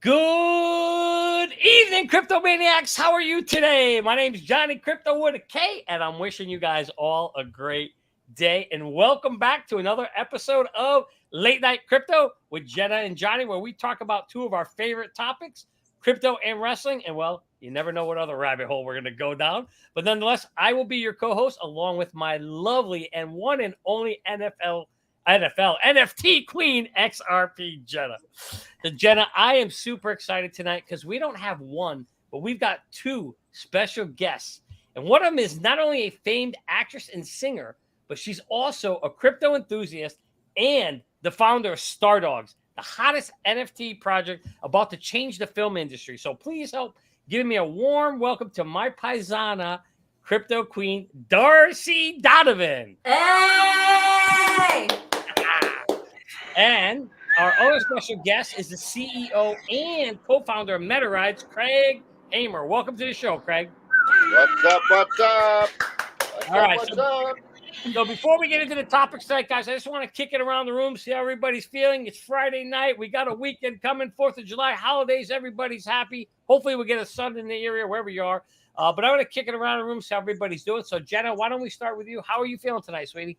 Good evening, Crypto Maniacs. How are you today? My name is Johnny Crypto with a K, and I'm wishing you guys all a great day. And welcome back to another episode of Late Night Crypto with Jenna and Johnny, where we talk about two of our favorite topics, crypto and wrestling. And well, you never know what other rabbit hole we're going to go down. But nonetheless, I will be your co-host along with my lovely and one and only NFT queen, XRP Jenna. So Jenna, I am super excited tonight because we don't have one, but we've got two special guests. And one of them is not only a famed actress and singer, but she's also a crypto enthusiast and the founder of Stardawgs, the hottest NFT project about to change the film industry. So please help give me a warm welcome to my paisana, crypto queen, Darcy Donovan. Hey! And our other special guest is the CEO and co-founder of Metarides, Craig Hamer. Welcome to the show, Craig. What's up? All right. So before we get into the topics tonight, guys, I just want to kick it around the room, see how everybody's feeling. It's Friday night. We got a weekend coming, 4th of July, holidays. Everybody's happy. Hopefully we'll get a sun in the area, wherever you are. But I'm going to kick it around the room, see how everybody's doing. So, Jenna, why don't we start with you? How are you feeling tonight, sweetie?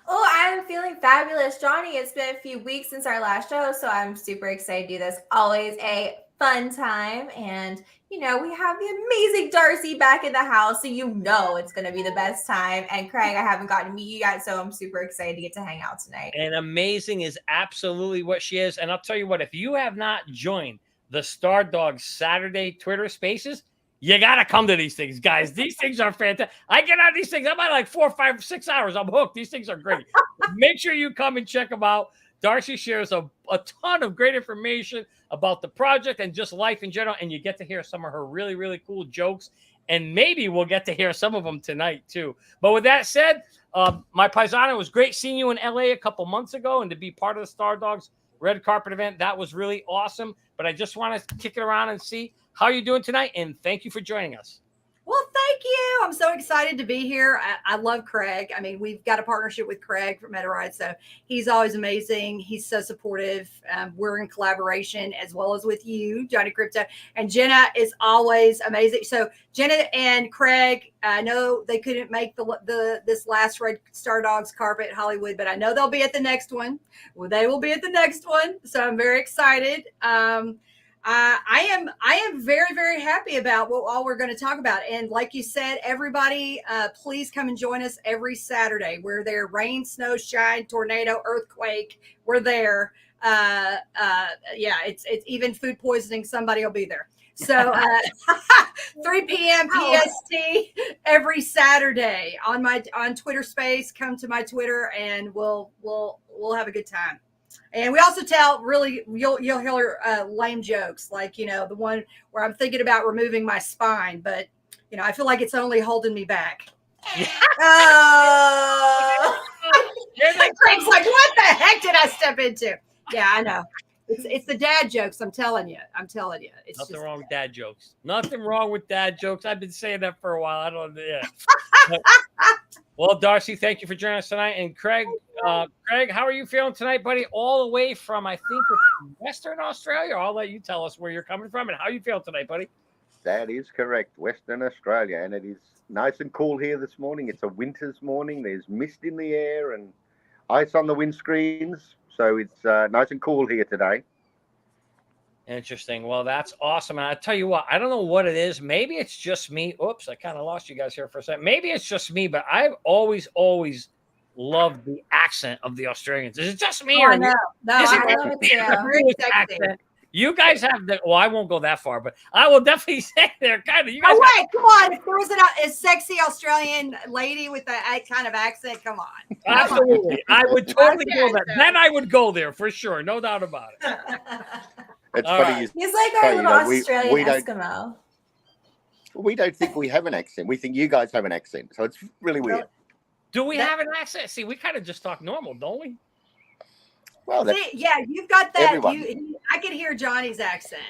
Oh, I'm feeling fabulous, Johnny. It's been a few weeks since our last show, so I'm super excited to do this. Always a fun time. And, you know, we have the amazing Darcy back in the house, so you know it's going to be the best time. And Craig, I haven't gotten to meet you yet, so I'm super excited to get to hang out tonight. And amazing is absolutely what she is. And I'll tell you what, if you have not joined the Stardawgs Saturday Twitter Spaces, you got to come to these things, guys. These things are fantastic. I get on these things. I'm at like 4, 5, 6 hours. I'm hooked. These things are great. Make sure you come and check them out. Darcy shares a ton of great information about the project and just life in general. And you get to hear some of her really, really cool jokes. And maybe we'll get to hear some of them tonight, too. But with that said, my paisana, it was great seeing you in LA a couple months ago and to be part of the Stardawgs red carpet event. That was really awesome. But I just want to kick it around and see how you're doing tonight, and thank you for joining us. Well, thank you. I'm so excited to be here. I love Craig. I mean, we've got a partnership with Craig from Metarides, so he's always amazing. He's so supportive. We're in collaboration as well as with you, Johnny Crypto. And Jenna is always amazing. So Jenna and Craig, I know they couldn't make this last Red Stardawgs carpet at Hollywood, but I know they'll be at the next one. Well, they will be at the next one. So I'm very excited. I am very, very happy about what all we're going to talk about. And like you said, everybody, please come and join us every Saturday. We're there. Rain, snow, shine, tornado, earthquake. We're there. Yeah, it's even food poisoning. Somebody will be there. So 3 p.m. PST every Saturday on Twitter Space. Come to my Twitter and we'll have a good time. And we also tell you'll hear lame jokes, like, you know, the one where I'm thinking about removing my spine, but, you know, I feel like it's only holding me back. Craig's like, what the heck did I step into? Yeah, I know. It's the dad jokes. I'm telling you. It's nothing wrong with dad jokes. Nothing wrong with dad jokes. I've been saying that for a while. I don't. Yeah. Well, Darcy, thank you for joining us tonight. And Craig, how are you feeling tonight, buddy? All the way from, I think, Western Australia. I'll let you tell us where you're coming from and how you feel tonight, buddy. That is correct. Western Australia. And it is nice and cool here this morning. It's a winter's morning. There's mist in the air and ice on the windscreens. So it's nice and cool here today. Interesting. Well, that's awesome. And I tell you what, I don't know what it is. Maybe it's just me. Oops, I kind of lost you guys here for a second. Maybe it's just me, but I've always loved the accent of the Australians. Is it just me? Oh, no, I love it too. Accent? You guys have the. Well, I won't go that far, but I will definitely say they're kind of. You guys come on! If there was a sexy Australian lady with that kind of accent, come on. Absolutely, I would totally go there. Then I would go there for sure, no doubt about it. It's funny. Right. He's like our little Australian Eskimo. We don't think we have an accent. We think you guys have an accent. So it's really weird. Do we have an accent? See, we kind of just talk normal, don't we? Well, yeah, you've got that. I can hear Johnny's accent.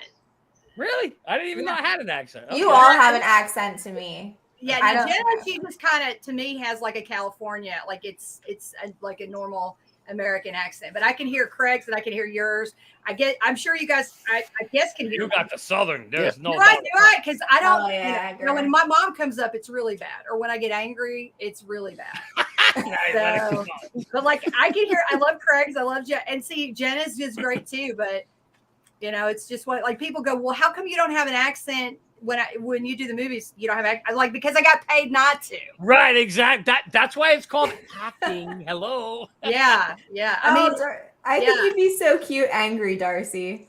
Really? I didn't even know I had an accent. Okay. You all have an accent to me. Yeah, Jenna, she just kind of, to me, has like a California, like it's like a normal American accent, but I can hear Craig's and I can hear yours. I'm sure you guys, I guess can hear. You got the Southern. There's no. Right, because I don't. Oh, yeah, when my mom comes up, it's really bad, or when I get angry, it's really bad. So, but like I can hear. I love Craig's. I love Jenna, and see Jenna's just great too. But it's just what like people go. Well, how come you don't have an accent? When you do the movies, you don't have like because I got paid not to. Right, exactly. That's why it's called acting. Hello. Yeah. I mean, I think you'd be so cute, angry, Darcy.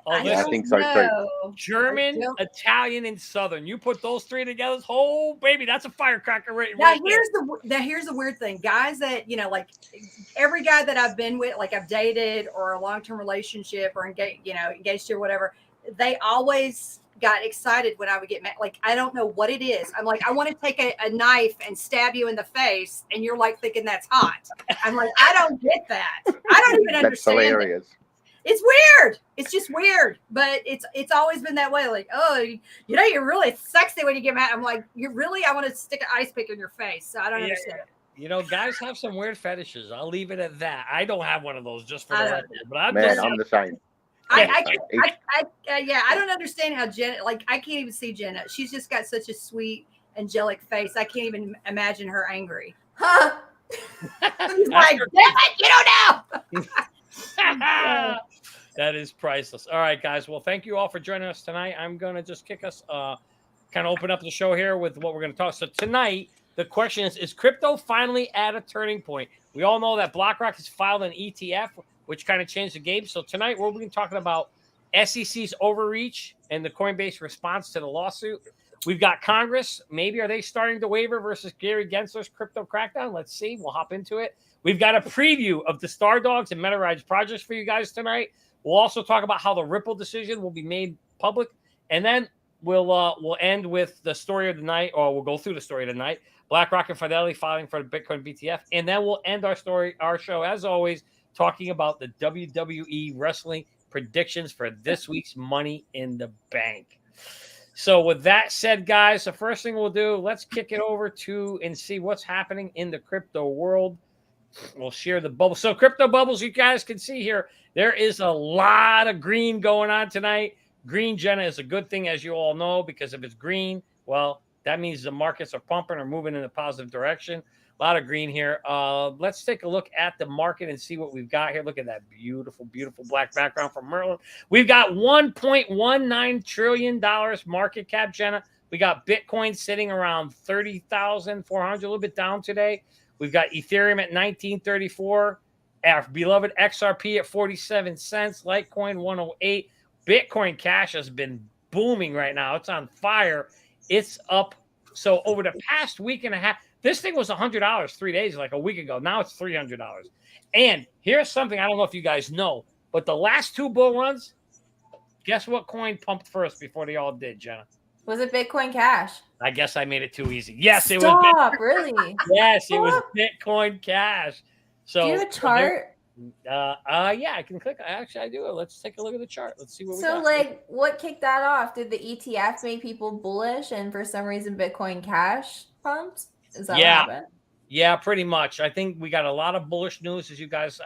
I think so too. German, Italian, and Southern. You put those three together, oh baby, that's a firecracker right now. Here's the weird thing, guys. That like every guy that I've been with, like I've dated or a long-term relationship or engaged to or whatever, they always got excited when I would get mad. Like, I don't know what it is. I'm like, I want to take a knife and stab you in the face. And you're like thinking that's hot. I'm like, I don't get that. I don't even understand. That's hilarious. It's weird. It's just weird. But it's always been that way. Like, oh, you're really sexy when you get mad. I'm like, I want to stick an ice pick in your face. So I don't understand it. Guys have some weird fetishes. I'll leave it at that. I don't have one of those just for the record. But I'm the same. I don't understand how Jenna, like, I can't even see Jenna. She's just got such a sweet, angelic face. I can't even imagine her angry. Huh? She's like, damn it, you don't know. That is priceless. All right, guys. Well, thank you all for joining us tonight. I'm going to just kick us, kind of open up the show here with what we're going to talk. So tonight, the question is crypto finally at a turning point? We all know that BlackRock has filed an ETF, which kind of changed the game. So tonight we're going to be talking about SEC's overreach and the Coinbase response to the lawsuit. We've got Congress. Maybe are they starting to waver versus Gary Gensler's crypto crackdown? Let's see. We'll hop into it. We've got a preview of the Stardawgs and Metarides projects for you guys tonight. We'll also talk about how the Ripple decision will be made public. And then we'll end with the story of the night, or we'll go through the story of the night. Blackrock and Fidelity filing for the Bitcoin BTF. And then we'll end our show, as always, talking about the WWE Wrestling predictions for this week's Money in the Bank. So with that said, guys, the first thing we'll do, let's kick it over to and see what's happening in the crypto world. We'll share the bubble. So crypto bubbles, you guys can see here, there is a lot of green going on tonight. Green, Jenna, is a good thing, as you all know, because if it's green, well, that means the markets are pumping or moving in a positive direction. A lot of green here. Let's take a look at the market and see what we've got here. Look at that beautiful, beautiful black background from Merlin. We've got $1.19 trillion market cap, Jenna. We got Bitcoin sitting around 30,400, a little bit down today. We've got Ethereum at 1934. Our beloved XRP at 47 cents. Litecoin 108. Bitcoin Cash has been booming right now. It's on fire. It's up. So over the past week and a half, this thing was $100 3 days, like a week ago. Now it's $300. And here's something I don't know if you guys know, but the last two bull runs, guess what coin pumped first before they all did, Jenna? Was it Bitcoin Cash? I guess I made it too easy. Yes, it Stop, was. Really? Yes, it was Bitcoin Cash. So do you have a chart? Yeah, I can click. I do it. Let's take a look at the chart. Let's see what we got. So, like, what kicked that off? Did the ETF make people bullish, and for some reason, Bitcoin Cash pumped? Is that what happened? Yeah, pretty much. I think we got a lot of bullish news, as you guys,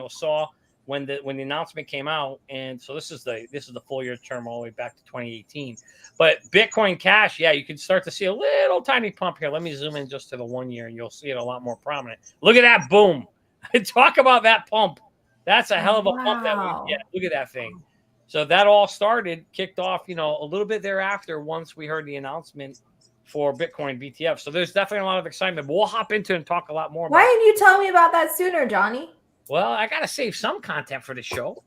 saw when the announcement came out. And so this is the full year term all the way back to 2018. But Bitcoin Cash, yeah, you can start to see a little tiny pump here. Let me zoom in just to the 1 year, and you'll see it a lot more prominent. Look at that boom! Talk about that pump. That's a hell of a pump that we get. Look at that thing. So that all kicked off, a little bit thereafter once we heard the announcement for Bitcoin BTF. So there's definitely a lot of excitement, but we'll hop into it and talk a lot more about Why didn't you tell me about that sooner, Johnny? Well, I got to save some content for the show.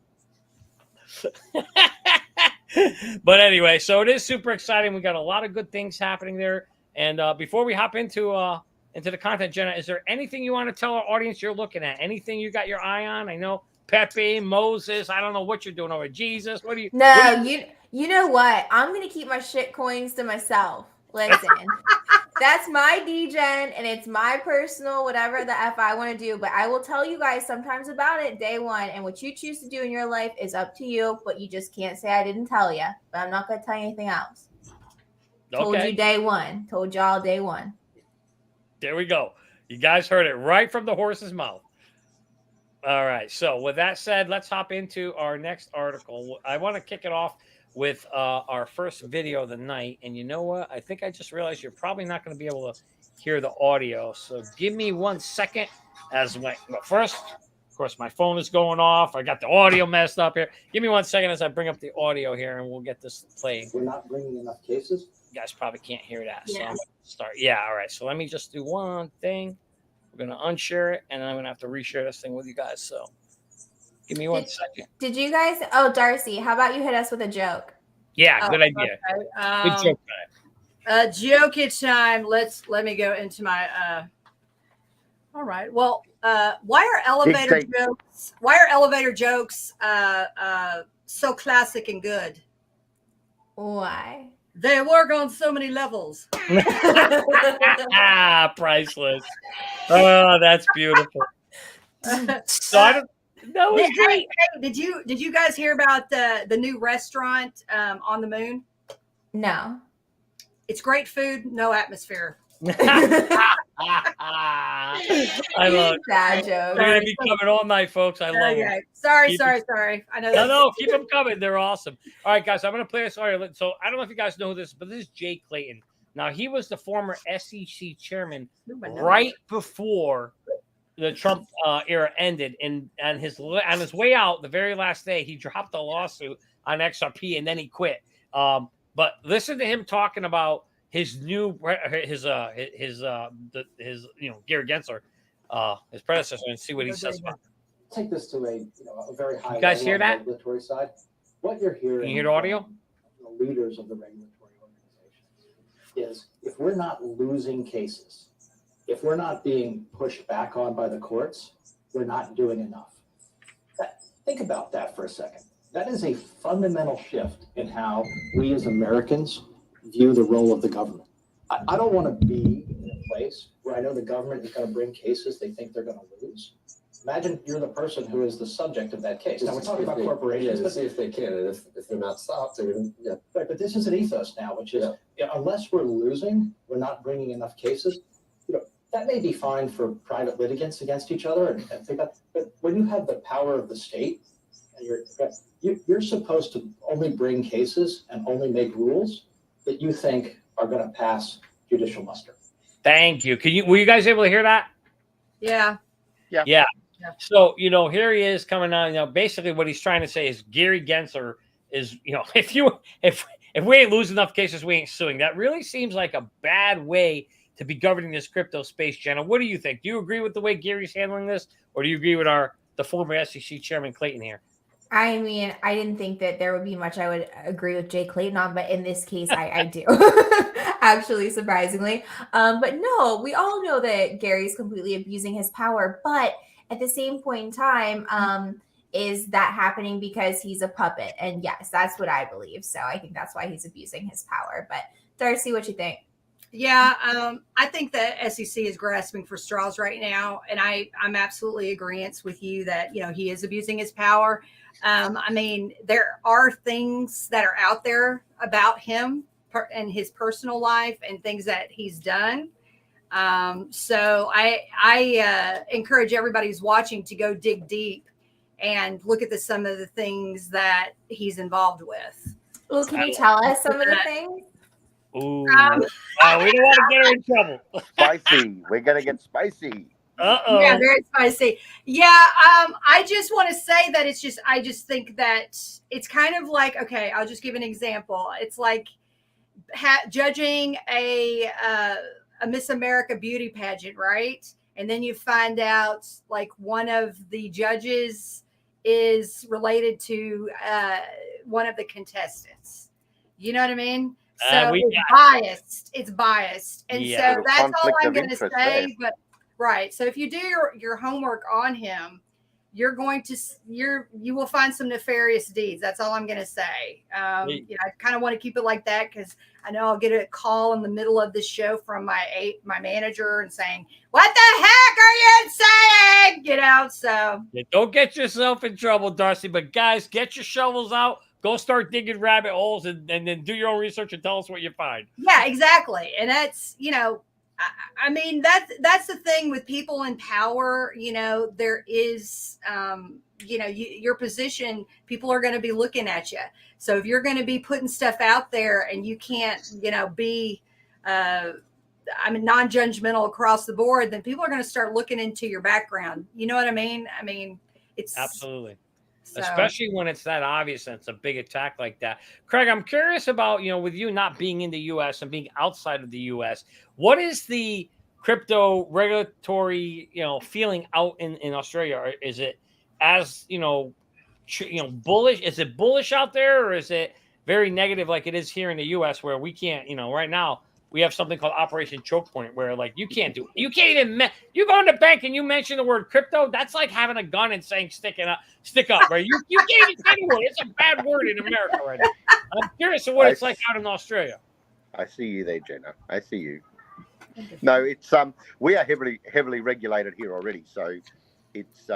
But anyway, so it is super exciting. We got a lot of good things happening there. And before we hop into the content, Jenna, is there anything you want to tell our audience you're looking at? Anything you got your eye on? I know Pepe, Moses. I don't know what you're doing over Jesus. What do you? No, you know what? I'm gonna keep my shit coins to myself. Listen, that's my DGen, and it's my personal whatever the F I want to do. But I will tell you guys sometimes about it day one, and what you choose to do in your life is up to you. But you just can't say I didn't tell you. But I'm not gonna tell you anything else. Okay. Told you day one. Told y'all day one. There we go. You guys heard it right from the horse's mouth. All right. So with that said, let's hop into our next article. I want to kick it off with our first video of the night. And you know what? I think I just realized you're probably not going to be able to hear the audio. So give me 1 second as my first. Of course, my phone is going off. I got the audio messed up here. Give me 1 second as I bring up the audio here, and we'll get this playing. We're not bringing enough cases. You guys probably can't hear that. So Yeah. I'm going to start. Yeah. All right. So let me just do one thing. We're going to unshare it, and then I'm going to have to reshare this thing with you guys. So give me 1 second. Did you guys? Oh, Darcy, how about you hit us with a joke? Yeah, good idea. Okay. Good joke time. Jokey time. Let me go into my. All right. Well, why are elevator jokes? Why are elevator jokes so classic and good? Why? They work on so many levels. Priceless. Oh, that's beautiful. So I don't, that was great. Hey, did you guys hear about the new restaurant on the moon? No. It's great food, no atmosphere. I love it. Bad joke. They're going to be coming all night, folks. I love Okay. it. Sorry. I know. No, keep them coming. They're awesome. All right, guys, I'm going to play this audio. So I don't know if you guys know this, but this is Jay Clayton. Now, he was the former SEC chairman right before the Trump era ended. And on his way out, the very last day, he dropped a lawsuit on XRP, and then he quit. But listen to him talking about his new Gary Gensler, his predecessor, and see what he says about it. Take this to a very high. You guys hear that? Regulatory side. What you're hearing? Can you hear the audio? From the leaders of the regulatory organizations is if we're not losing cases, if we're not being pushed back on by the courts, we're not doing enough. Think about that for a second. That is a fundamental shift in how we as Americans view the role of the government. I don't want to be in a place where I know the government is going to bring cases they think they're going to lose. Imagine you're the person who is the subject of that case. Now we're talking about corporations, to see if they can, and if they're not stopped, right? But this is an ethos now, which is unless we're losing, we're not bringing enough cases. That may be fine for private litigants against each other, and think about. But when you have the power of the state, and you're supposed to only bring cases and only make rules that you think are going to pass judicial muster. Thank you. Were you guys able to hear that? Yeah. So, here he is coming on. Basically what he's trying to say is Gary Gensler is, if we ain't losing enough cases, we ain't suing. That really seems like a bad way to be governing this crypto space, Jenna. What do you think? Do you agree with the way Gary's handling this, or do you agree with the former SEC chairman Clayton here? I mean, I didn't think that there would be much I would agree with Jay Clayton on, but in this case, I do. Actually, surprisingly. But no, we all know that Gary's completely abusing his power, but at the same point in time, is that happening because he's a puppet? And yes, that's what I believe. So I think that's why he's abusing his power. But Darcy, what you think? Yeah, I think that SEC is grasping for straws right now, and I'm absolutely agreeant with you that he is abusing his power. I mean, there are things that are out there about him and his personal life and things that he's done. So I encourage everybody who's watching to go dig deep and look at some of the things that he's involved with. Well, can you tell us some of the things? Ooh. We don't want to get her in trouble. Spicy. We're going to get spicy. Uh-oh. Yeah, very spicy. Yeah, I just want to say that I just think that it's kind of like, okay, I'll just give an example. It's like judging a Miss America beauty pageant, right? And then you find out like one of the judges is related to one of the contestants. You know what I mean? So it's biased. It's biased. And so that's all I'm going to say. But right. So if you do your homework on him, you will find some nefarious deeds. That's all I'm going to say. I kind of want to keep it like that because I know I'll get a call in the middle of this show from my manager and saying, "What the heck are you saying?" So don't get yourself in trouble, Darcy. But guys, get your shovels out. Go start digging rabbit holes and then do your own research and tell us what you find. Yeah, exactly. And that's, I mean, that's the thing with people in power. There is, your position, people are going to be looking at you. So if you're going to be putting stuff out there and you can't, be, non-judgmental across the board, then people are going to start looking into your background. You know what I mean? I mean, it's Absolutely. so. Especially when it's that obvious and it's a big attack like that. Craig, I'm curious about, with you not being in the U.S. and being outside of the U.S., what is the crypto regulatory, feeling out in Australia? Or is it as, bullish? Is it bullish out there, or is it very negative like it is here in the U.S. where we can't, right now, we have something called Operation Choke Point where you can't even, you go in the bank and you mention the word crypto. That's like having a gun and saying stick up, right? You can't even say the word. It's a bad word in America right now. I'm curious of what it's like out in Australia. I see you there, Jenna. I see you. No, it's we are heavily regulated here already. So it's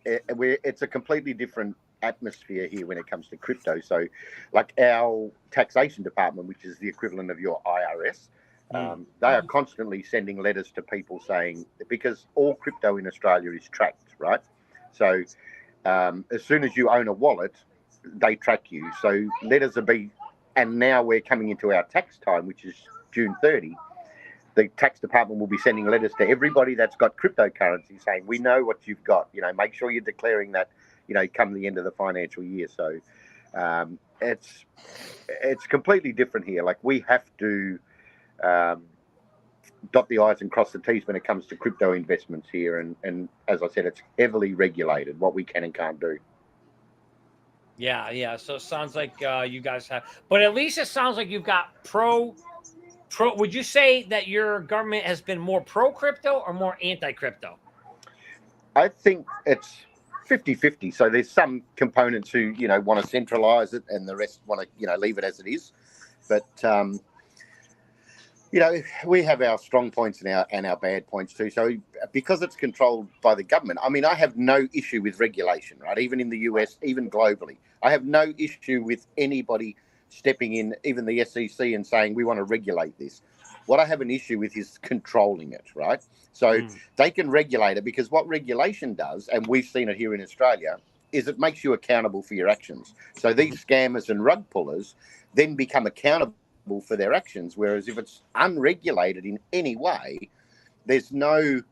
it's a completely different atmosphere here when it comes to crypto. So like our taxation department, which is the equivalent of your IRS, they are constantly sending letters to people saying, because all crypto in Australia is tracked, right? So as soon as you own a wallet, they track you. So letters and now we're coming into our tax time, which is June 30. The tax department will be sending letters to everybody that's got cryptocurrency saying, we know what you've got, make sure you're declaring that, come the end of the financial year. So it's completely different here. Like we have to dot the I's and cross the T's when it comes to crypto investments here. And as I said, it's heavily regulated, what we can and can't do. Yeah. So it sounds like you guys have, but at least it sounds like you've got pro. Would you say that your government has been more pro crypto or more anti crypto? I think it's 50-50. So there's some components who, want to centralize it and the rest want to, leave it as it is. But, we have our strong points and our bad points too. So because it's controlled by the government, I have no issue with regulation, right? Even in the US, even globally, I have no issue with anybody stepping in, even the SEC, and saying we want to regulate this. What I have an issue with is controlling it, right? So they can regulate it, because what regulation does, and we've seen it here in Australia, is it makes you accountable for your actions. So these scammers and rug pullers then become accountable for their actions, whereas if it's unregulated in any way, the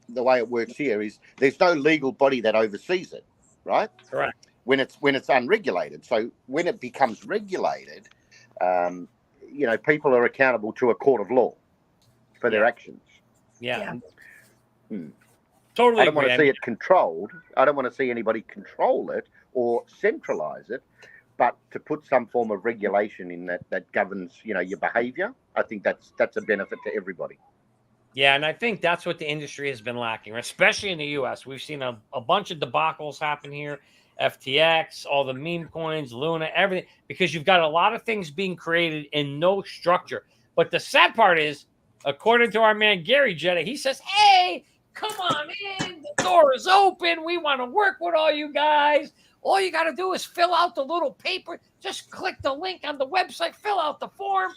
way it works here is there's no legal body that oversees it, right? Correct. When it's unregulated. So when it becomes regulated, people are accountable to a court of law for their actions. Yeah. I Totally. don't want to see it controlled. I don't want to see anybody control it or centralize it, but to put some form of regulation in that governs, your behavior. I think that's a benefit to everybody. Yeah, and I think that's what the industry has been lacking, especially in the U.S. We've seen a bunch of debacles happen here. FTX, all the meme coins, Luna, everything, because you've got a lot of things being created in no structure. But the sad part is, according to our man Gary Jenna, he says, hey, come on in. The door is open. We want to work with all you guys. All you got to do is fill out the little paper. Just click the link on the website, fill out the form,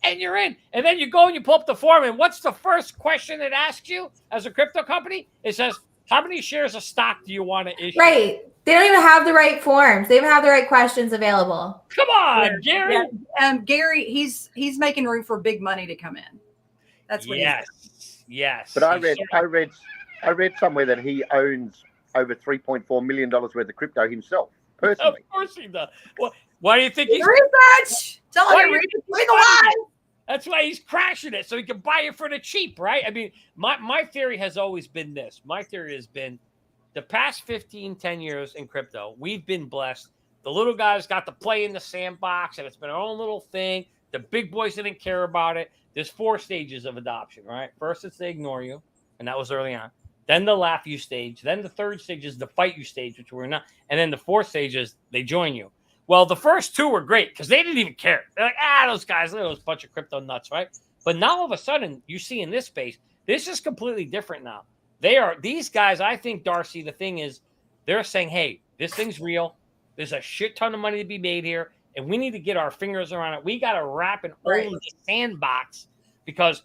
and you're in. And then you go and you pull up the form, and what's the first question it asks you as a crypto company? It says, how many shares of stock do you want to issue? Right. They don't even have the right forms. They don't have the right questions available. Come on, Gary. Yeah. Gary, he's making room for big money to come in. That's what he's doing. Yes. But I read somewhere that he owns over $3.4 million worth of crypto himself, personally. Of course he does. Well, why do you think he's research? Tell him read the live. That's why he's crashing it, so he can buy it for the cheap, right? I mean, my theory has always been this. My theory has been the past 10 years in crypto, we've been blessed. The little guys got to play in the sandbox, and it's been our own little thing. The big boys didn't care about it. There's 4 stages of adoption, right? First, it's they ignore you, and that was early on. Then the laugh you stage. Then the 3rd stage is the fight you stage, which we're not. And then the 4th stage is they join you. Well, the first 2 were great because they didn't even care. They're like, those guys, those bunch of crypto nuts, right? But now all of a sudden, you see in this space, this is completely different now. These guys, I think, Darcy, the thing is, they're saying, hey, this thing's real. There's a shit ton of money to be made here, and we need to get our fingers around it. We got to wrap and own the sandbox because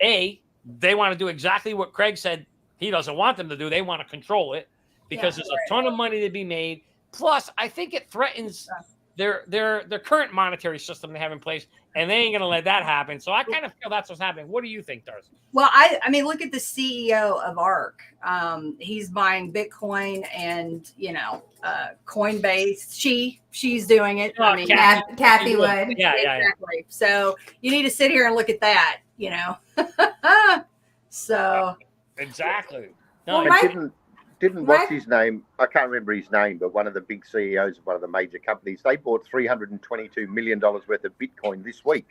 they want to do exactly what Craig said he doesn't want them to do. They want to control it because there's a ton of money to be made. Plus, I think it threatens their current monetary system they have in place, and they ain't going to let that happen. So I kind of feel that's what's happening. What do you think, Darcy? Well, I mean, look at the CEO of ARK. He's buying Bitcoin and, Coinbase. She's doing it. I mean, Kathy Wood. Yeah, exactly. So you need to sit here and look at that, So exactly. No, Well, didn't what's his name? I can't remember his name, but one of the big CEOs of one of the major companies, they bought $322 million worth of Bitcoin this week.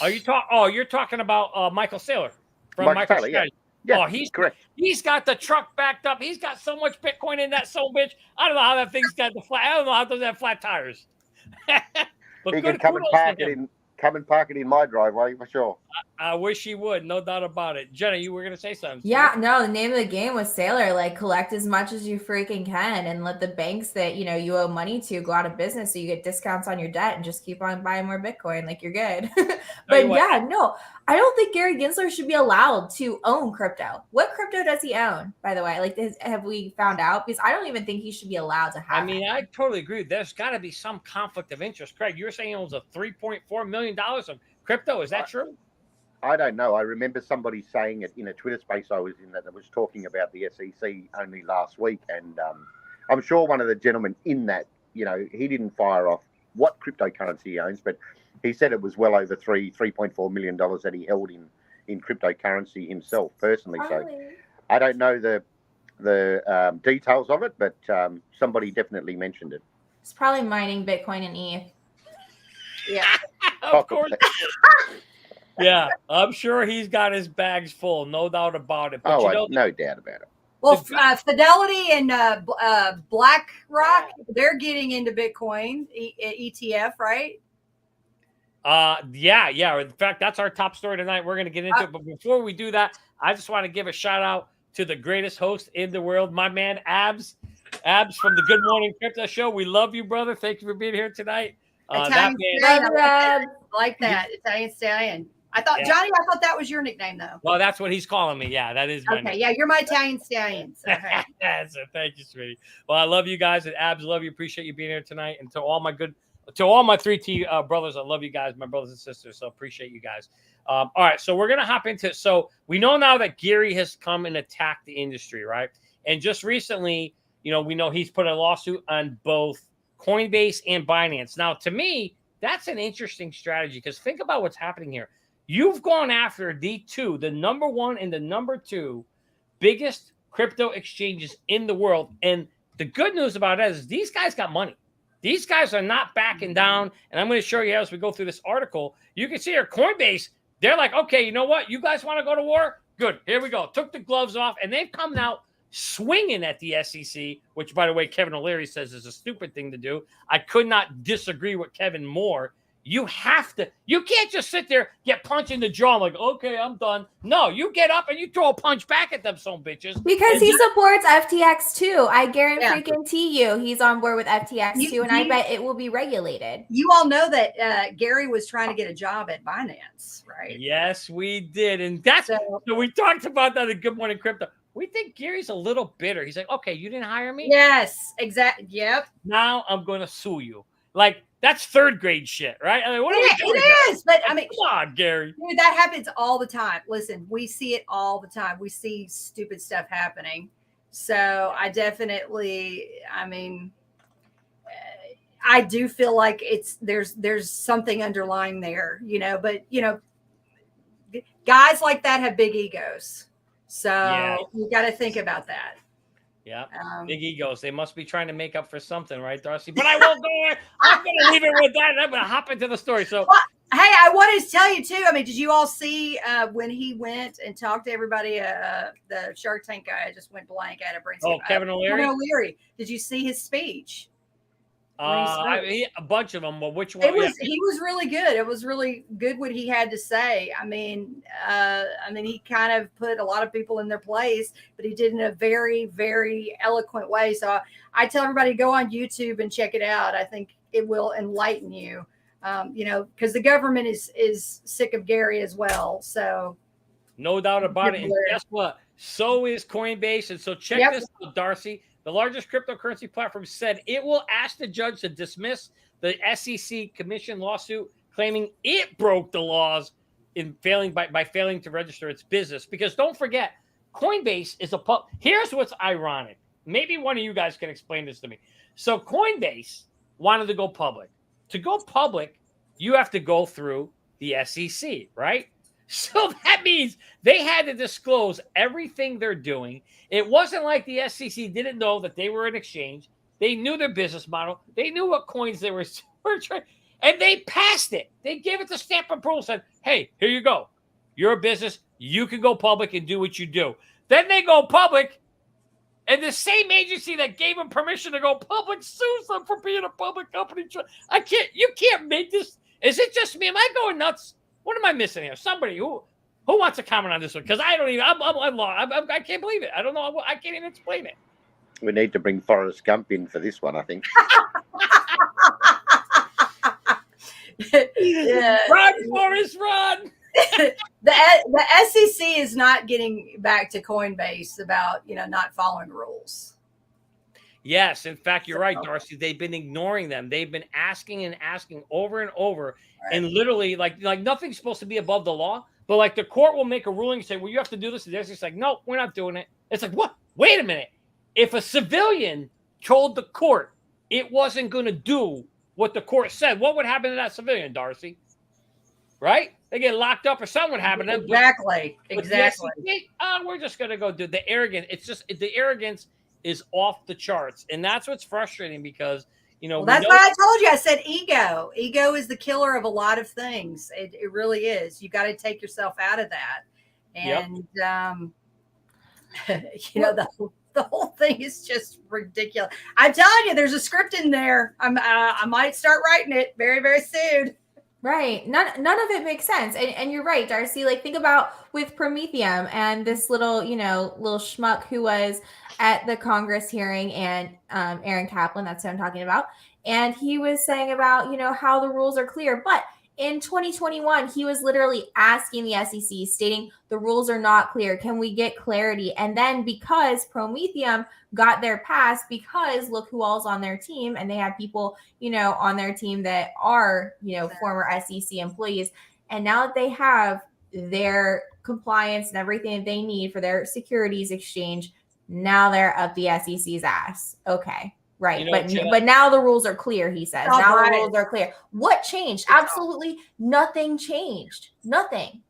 You're talking about Michael Saylor from Michael Saylor, yeah. He's correct. He's got the truck backed up. He's got so much Bitcoin in that son bitch. I don't know how that thing's got the flat. I don't know how it doesn't have flat tires. But He can come and park it in my driveway for sure. I wish he would, no doubt about it. Jenna, you were gonna say something. Yeah, no, the name of the game was Sailor. Like, collect as much as you freaking can and let the banks that you owe money to go out of business so you get discounts on your debt and just keep on buying more Bitcoin. Like, you're good. But no, I don't think Gary Gensler should be allowed to own crypto. What crypto does he own, by the way? Like, have we found out? Because I don't even think he should be allowed to have I totally agree. There's got to be some conflict of interest. Craig, you're saying it was a $3.4 million of crypto. Is that true? I don't know. I remember somebody saying it in a Twitter space I was in that was talking about the SEC only last week. And I'm sure one of the gentlemen in that, he didn't fire off what cryptocurrency he owns, but he said it was well over $3.4 million that he held in cryptocurrency himself personally. So I don't know the details of it, but somebody definitely mentioned it. It's probably mining Bitcoin and ETH. Yeah, of course. Yeah, I'm sure he's got his bags full, no doubt about it. But no doubt about it. Well, Fidelity and Blackrock, they're getting into Bitcoin ETF, right? Yeah. In fact, that's our top story tonight. We're going to get into it. But before we do that, I just want to give a shout out to the greatest host in the world, my man Abs from the Good Morning Crypto Show. We love you, brother. Thank you for being here tonight. Italian Stallion, I like that. Italian Stallion. Johnny, I thought that was your nickname, though. Well, that's what he's calling me. Yeah, that is my name. Yeah, you're my Italian Stallion. So. So thank you, sweetie. Well, I love you guys. And Abs, love you. Appreciate you being here tonight. And to all my 3T brothers, I love you guys, my brothers and sisters. So appreciate you guys. All right, so we're going to hop into it. So we know now that Gary has come and attacked the industry, right? And just recently, we know he's put a lawsuit on both Coinbase and Binance. Now, to me, that's an interesting strategy because think about what's happening here. You've gone after the number one and the number two biggest crypto exchanges in the world. And the good news about it is these guys got money. These guys are not backing down. And I'm going to show you as we go through this article. You can see here, Coinbase, they're like, okay, you know what? You guys want to go to war? Good. Here we go. Took the gloves off. And they've come out swinging at the SEC, which, by the way, Kevin O'Leary says is a stupid thing to do. I could not disagree with Kevin more. You can't just sit there, get punched in the jaw. I'm like, okay, I'm done. No, you get up and you throw a punch back at them, son bitches. Because he supports FTX too. I guarantee you he's on board with FTX too. And I bet it will be regulated. You all know that Gary was trying to get a job at Binance, right? Yes, we did. And that's so we talked about that in Good Morning Crypto. We think Gary's a little bitter. He's like, okay, you didn't hire me? Yes, exactly. Yep. Now I'm going to sue you. Like, that's third grade shit, right? I mean, it is, but I mean, come on, Gary. Dude, that happens all the time. Listen, we see it all the time. We see stupid stuff happening. So I definitely, I do feel like there's something underlying there, but guys like that have big egos. So you got to think about that. Yeah, big egos. They must be trying to make up for something, right, Darcy? But I won't go there. I'm going to leave it with that. And I'm going to hop into the story. So, hey, I wanted to tell you too. I mean, did you all see when he went and talked to everybody? The Shark Tank guy, I just went blank at it. Kevin O'Leary. Kevin O'Leary. Did you see his speech? A bunch of them. Well, which one? He was really good. It was really good what he had to say. I mean, he kind of put a lot of people in their place, but he did it in a very, very eloquent way. So I tell everybody, go on YouTube and check it out. I think it will enlighten you. because the government is sick of Gary as well. So no doubt about it. And guess what? So is Coinbase. And so check this out, Darcy. The largest cryptocurrency platform said it will ask the judge to dismiss the SEC commission lawsuit, claiming it broke the laws in failing by failing to register its business. Because don't forget, Coinbase is here's what's ironic. Maybe one of you guys can explain this to me. So Coinbase wanted to go public. To go public, you have to go through the SEC, right? So that means they had to disclose everything they're doing. It wasn't like the SEC didn't know that they were an exchange. They knew their business model. They knew what coins they were trying, and they passed it. They gave it the stamp of approval, said, hey, here you go. You're a business. You can go public and do what you do. Then they go public, and the same agency that gave them permission to go public sues them for being a public company. You can't make this. Is it just me? Am I going nuts? What am I missing here? Somebody who wants to comment on this one? Because I don't even. I can't believe it. I don't know. I can't even explain it. We need to bring Forrest Gump in for this one, I think. Run, Forrest, run! The SEC is not getting back to Coinbase about not following rules. Yes, in fact, you're right, Darcy. They've been ignoring them. They've been asking and asking over and over, and literally, like nothing's supposed to be above the law. But like the court will make a ruling and say, "Well, you have to do this." And it's like, "No, we're not doing it." It's like, "What? Wait a minute." If a civilian told the court it wasn't going to do what the court said, what would happen to that civilian, Darcy? Right? They get locked up or something would happen to them. Exactly. We're just going to go do the arrogance. It's just the arrogance is off the charts. And that's what's frustrating because, that's why I told you. I said ego. Ego is the killer of a lot of things. It really is. You got to take yourself out of that. And, the whole thing is just ridiculous. I'm telling you, there's a script in there. I might start writing it very, very soon. Right. None of it makes sense. And you're right, Darcy. Like, think about with Prometheum and this little schmuck who was at the Congress hearing, and Aaron Kaplan, that's who I'm talking about. And he was saying about, how the rules are clear. But in 2021, he was literally asking the SEC, stating the rules are not clear. Can we get clarity? And then because Prometheum got their pass, because look who all's on their team, and they have people, on their team that are, former SEC employees. And now that they have their compliance and everything that they need for their securities exchange, now they're up the SEC's ass. Okay. Right. But now the rules are clear, he says. The rules are clear. What changed? Absolutely nothing changed. Nothing.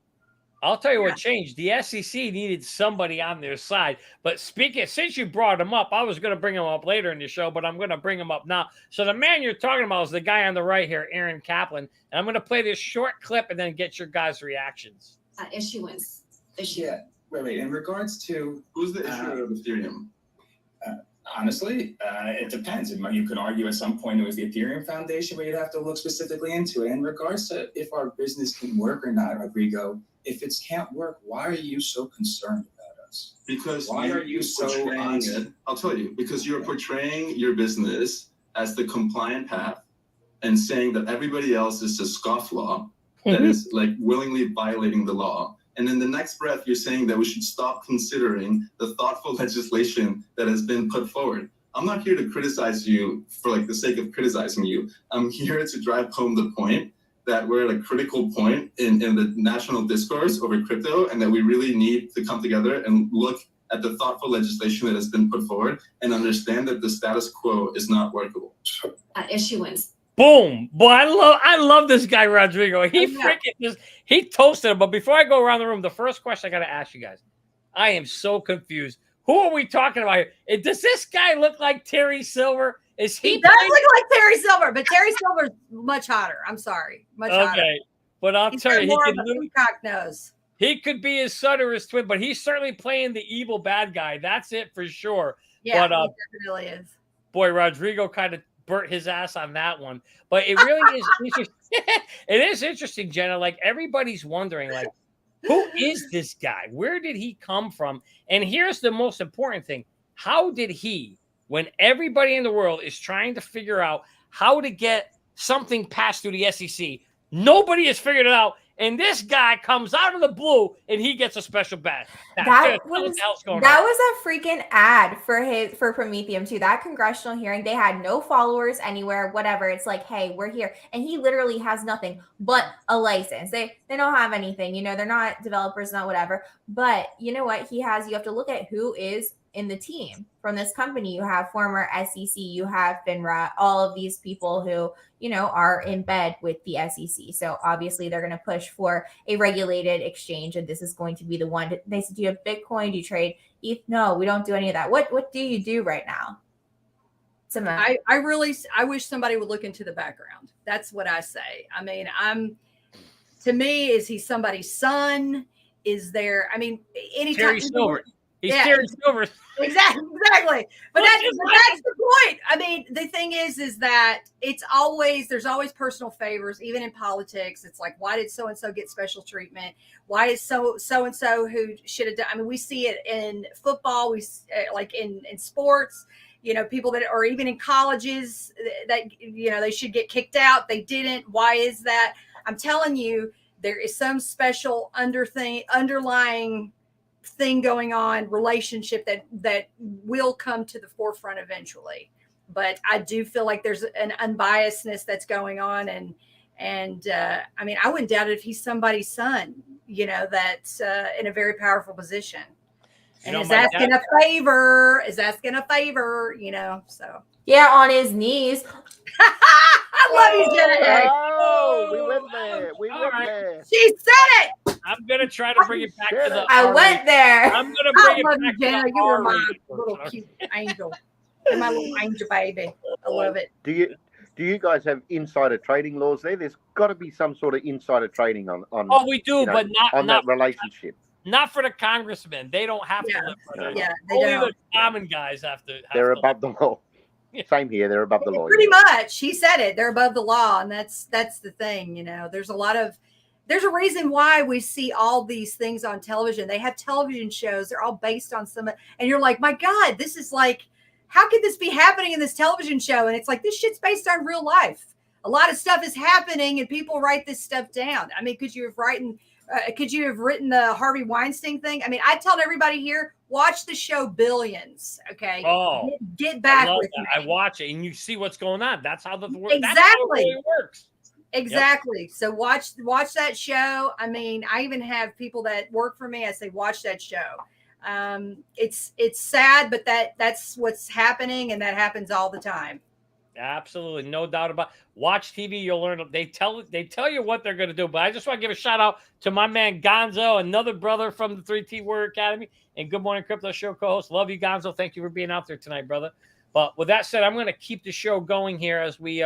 I'll tell you what changed. The SEC needed somebody on their side. But since you brought him up, I was going to bring him up later in the show, but I'm going to bring him up now. So the man you're talking about is the guy on the right here, Aaron Kaplan. And I'm going to play this short clip and then get your guys' reactions. Issuance. Yeah. Wait. In regards to who's the issuer of Ethereum? Honestly, it depends. You could argue at some point it was the Ethereum Foundation, but you'd have to look specifically into it. In regards to if our business can work or not, Rodrigo, if it can't work, why are you so concerned about us? Because why are you so it? I'll tell you, because you're portraying your business as the compliant path and saying that everybody else is a scofflaw that is like willingly violating the law. And in the next breath, you're saying that we should stop considering the thoughtful legislation that has been put forward. I'm not here to criticize you for like the sake of criticizing you. I'm here to drive home the point that we're at a critical point in the national discourse over crypto, and that we really need to come together and look at the thoughtful legislation that has been put forward and understand that the status quo is not workable. Issuance. Boom. Boy, I love this guy, Rodrigo. He toasted him. But before I go around the room, the first question I got to ask you guys, I am so confused. Who are we talking about here? Does this guy look like Terry Silver? He does look like Terry Silver, but Terry Silver's much hotter. I'm sorry. Much hotter. Okay. But I'll tell you, he could be his son or his twin, but he's certainly playing the evil bad guy. That's it for sure. Yeah, but, he definitely is. Boy, Rodrigo kind of burnt his ass on that one. But it really is interesting. It is interesting, Jenna. Like, everybody's wondering, like, who is this guy? Where did he come from? And here's the most important thing. How did he, when everybody in the world is trying to figure out how to get something passed through the SEC. Nobody has figured it out. And this guy comes out of the blue and he gets a special badge. That was a freaking ad for Prometheum too. That congressional hearing, they had no followers anywhere, whatever. It's like, hey, we're here. And he literally has nothing but a license. They don't have anything, you know, they're not developers, not whatever. But you know what he has? You have to look at who is in the team from this company. You have former SEC, you have FINRA, all of these people who, you know, are in bed with the SEC. So obviously they're going to push for a regulated exchange, and this is going to be the one. They said, do you have Bitcoin? Do you trade ETH? No, we don't do any of that. What do you do right now? I wish somebody would look into the background. That's what I say. I mean, to me, is he somebody's son? Is there, I mean, anytime Terry Silver. He's Terry Silver. Exactly. But that's the point. I mean, the thing is that there's always personal favors, even in politics. It's like, why did so-and-so get special treatment? Why is so-and-so who should have done? I mean, we see it in football. We like in sports, you know, people that are even in colleges that, you know, they should get kicked out. They didn't. Why is that? I'm telling you, there is some special underlying thing going on, relationship that will come to the forefront eventually. But I do feel like there's an unbiasedness that's going on, and I mean, I wouldn't doubt it if he's somebody's son, you know, that's in a very powerful position and is asking a favor, you know. So yeah, on his knees. I love you, Jenna. Oh, we went there. She said it. I'm gonna try to bring it back to the. I went there. I'm gonna bring it back Jenna. to the You were my little cute angel. You're my little angel baby. I love it. Do you guys have insider trading laws there? There's got to be some sort of insider trading on. Oh, we do, but not that relationship. Not for the congressmen. They don't have to live for that. Yeah, only the common guys have to. They're above the law. Same here. They're above the law. Pretty much. He said it. They're above the law. And that's the thing. You know, there's a reason why we see all these things on television. They have television shows. They're all based on some, and you're like, my God, this is like, how could this be happening in this television show? And it's like, this shit's based on real life. A lot of stuff is happening and people write this stuff down. I mean, could you have written the Harvey Weinstein thing? I mean, I tell everybody here, watch the show Billions. Okay. Oh, get back with me. I watch it and you see what's going on. That's how the exactly that's how it really works. Exactly. Yep. So watch that show. I mean, I even have people that work for me. I say, watch that show. It's sad, but that's what's happening, and that happens all the time. Absolutely, no doubt about it. Watch TV, you'll learn. They tell you what they're going to do. But I just want to give a shout out to my man Gonzo, another brother from the 3T Warrior Academy, and Good Morning Crypto Show co-host. Love you, Gonzo. Thank you for being out there tonight, brother. But with that said, I'm going to keep the show going here as we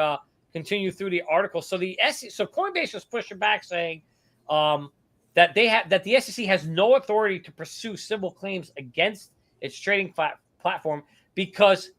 continue through the article. So Coinbase was pushing back, saying that the SEC has no authority to pursue civil claims against its trading platform because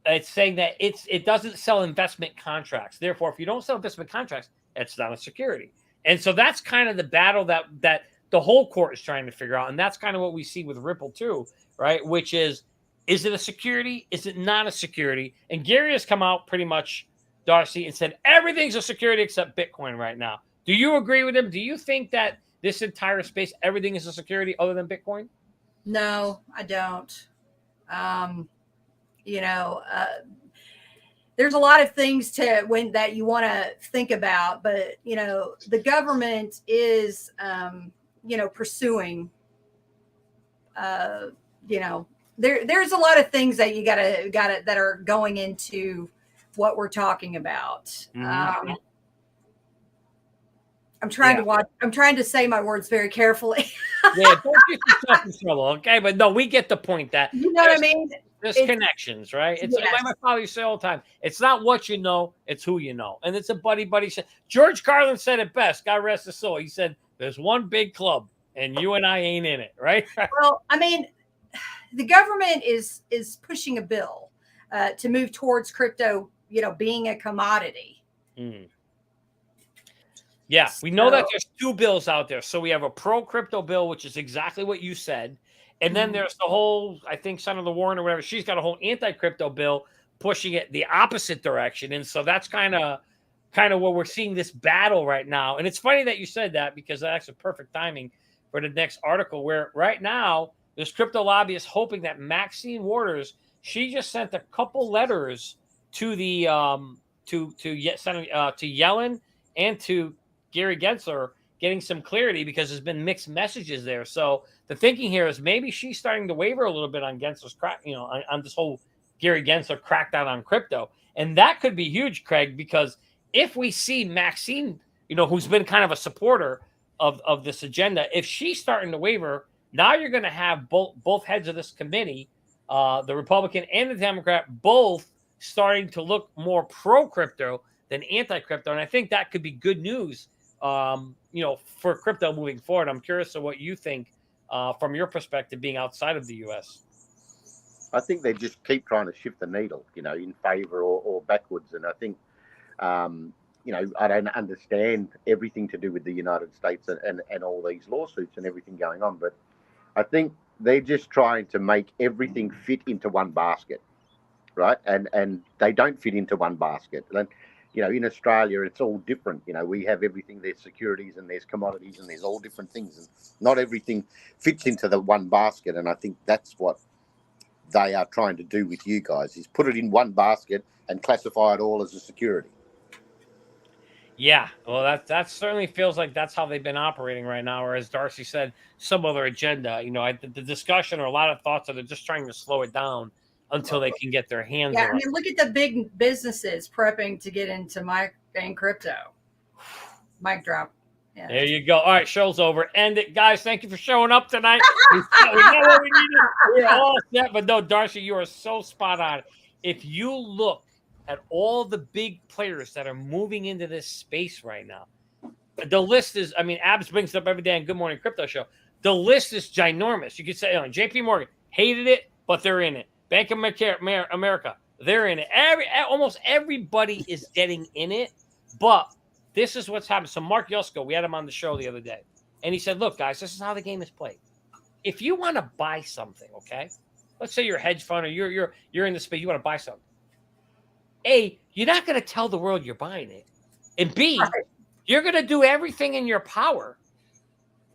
it's saying that it doesn't sell investment contracts. Therefore, if you don't sell investment contracts, it's not a security. And so that's kind of the battle that the whole court is trying to figure out. And that's kind of what we see with Ripple too, right? Which is it a security? Is it not a security? And Gary has come out pretty much, Darcy, and said everything's a security except Bitcoin right now. Do you agree with him? Do you think that this entire space, everything is a security other than Bitcoin? No, I don't. There's a lot of things that you want to think about, but the government is, pursuing, there's a lot of things that you gotta that are going into what we're talking about. Mm-hmm. I'm trying to say my words very carefully. Yeah, don't get yourself in trouble, okay? But no, we get the point that you know what I mean. There's connections, right? It's like my father used to say all the time. It's not what you know, it's who you know. And it's a buddy. George Carlin said it best. God rest his soul. He said, "There's one big club, and you and I ain't in it," right? Well, I mean, the government is pushing a bill to move towards crypto, being a commodity. Mm. Yeah, we know that there's two bills out there. So we have a pro-crypto bill, which is exactly what you said. And then there's the whole, I think, Senator Warren or whatever, she's got a whole anti-crypto bill pushing it the opposite direction. And so that's kind of kind of where we're seeing this battle right now. And it's funny that you said that, because that's a perfect timing for the next article, where right now there's crypto lobbyists hoping that Maxine Waters, she just sent a couple letters to the to Yellen and to Gary Gensler, getting some clarity, because there's been mixed messages there. So the thinking here is maybe she's starting to waver a little bit on Gensler's on this whole Gary Gensler crackdown on crypto. And that could be huge, Craig, because if we see Maxine, who's been kind of a supporter of this agenda, if she's starting to waver, now you're going to have both heads of this committee, the Republican and the Democrat, both starting to look more pro-crypto than anti-crypto. And I think that could be good news, for crypto moving forward. I'm curious of what you think from your perspective, being outside of the U.S. I think they just keep trying to shift the needle, in favor or backwards. And I think, I don't understand everything to do with the United States and all these lawsuits and everything going on. But I think they're just trying to make everything fit into one basket, right? And they don't fit into one basket. And, in Australia, it's all different. We have everything. There's securities and there's commodities and there's all different things. And not everything fits into the one basket. And I think that's what they are trying to do with you guys, is put it in one basket and classify it all as a security. Yeah, well, that certainly feels like that's how they've been operating right now. Or as Darcy said, some other agenda. The discussion or a lot of thoughts that they're just trying to slow it down until they can get their hands on it. Look at the big businesses prepping to get into crypto. Mic drop. Yeah. There you go. All right, show's over. End it, guys. Thank you for showing up tonight. We got what we needed. We're all set. But no, Darcy, you are so spot on. If you look at all the big players that are moving into this space right now, the list is, Abs brings it up every day on Good Morning Crypto Show. The list is ginormous. You could say, JP Morgan hated it, but they're in it. Bank of America, they're in it. Almost everybody is getting in it, but this is what's happening. So Mark Yusko, we had him on the show the other day, and he said, look, guys, this is how the game is played. If you want to buy something, okay, let's say you're a hedge fund or you're in the space, you want to buy something. A, you're not going to tell the world you're buying it. And B, you're going to do everything in your power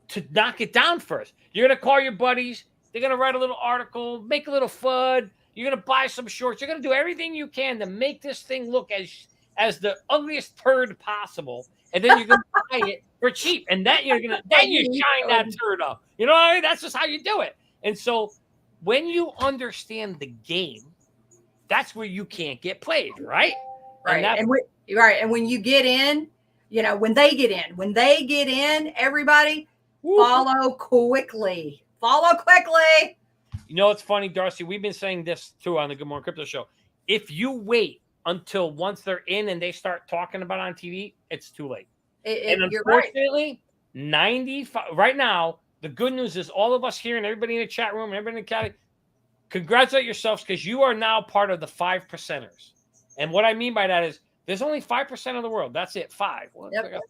to knock it down first. You're going to call your buddies. They're going to write a little article, make a little FUD. You're going to buy some shorts. You're going to do everything you can to make this thing look as the ugliest turd possible. And then you're going to buy it for cheap. And then you shine that turd up. You know what I mean? That's just how you do it. And so when you understand the game, that's where you can't get played, right? Right. And when you get in, when they get in, everybody follow quickly. Follow quickly. It's funny, Darcy. We've been saying this too on the Good Morning Crypto Show. If you wait until once they're in and they start talking about it on TV, it's too late. And unfortunately, 95 right now, the good news is all of us here and everybody in the chat room and everybody in the Cali, congratulate yourselves, because you are now part of the 5%ers. And what I mean by that is there's only 5% of the world. That's it. 5. Yep.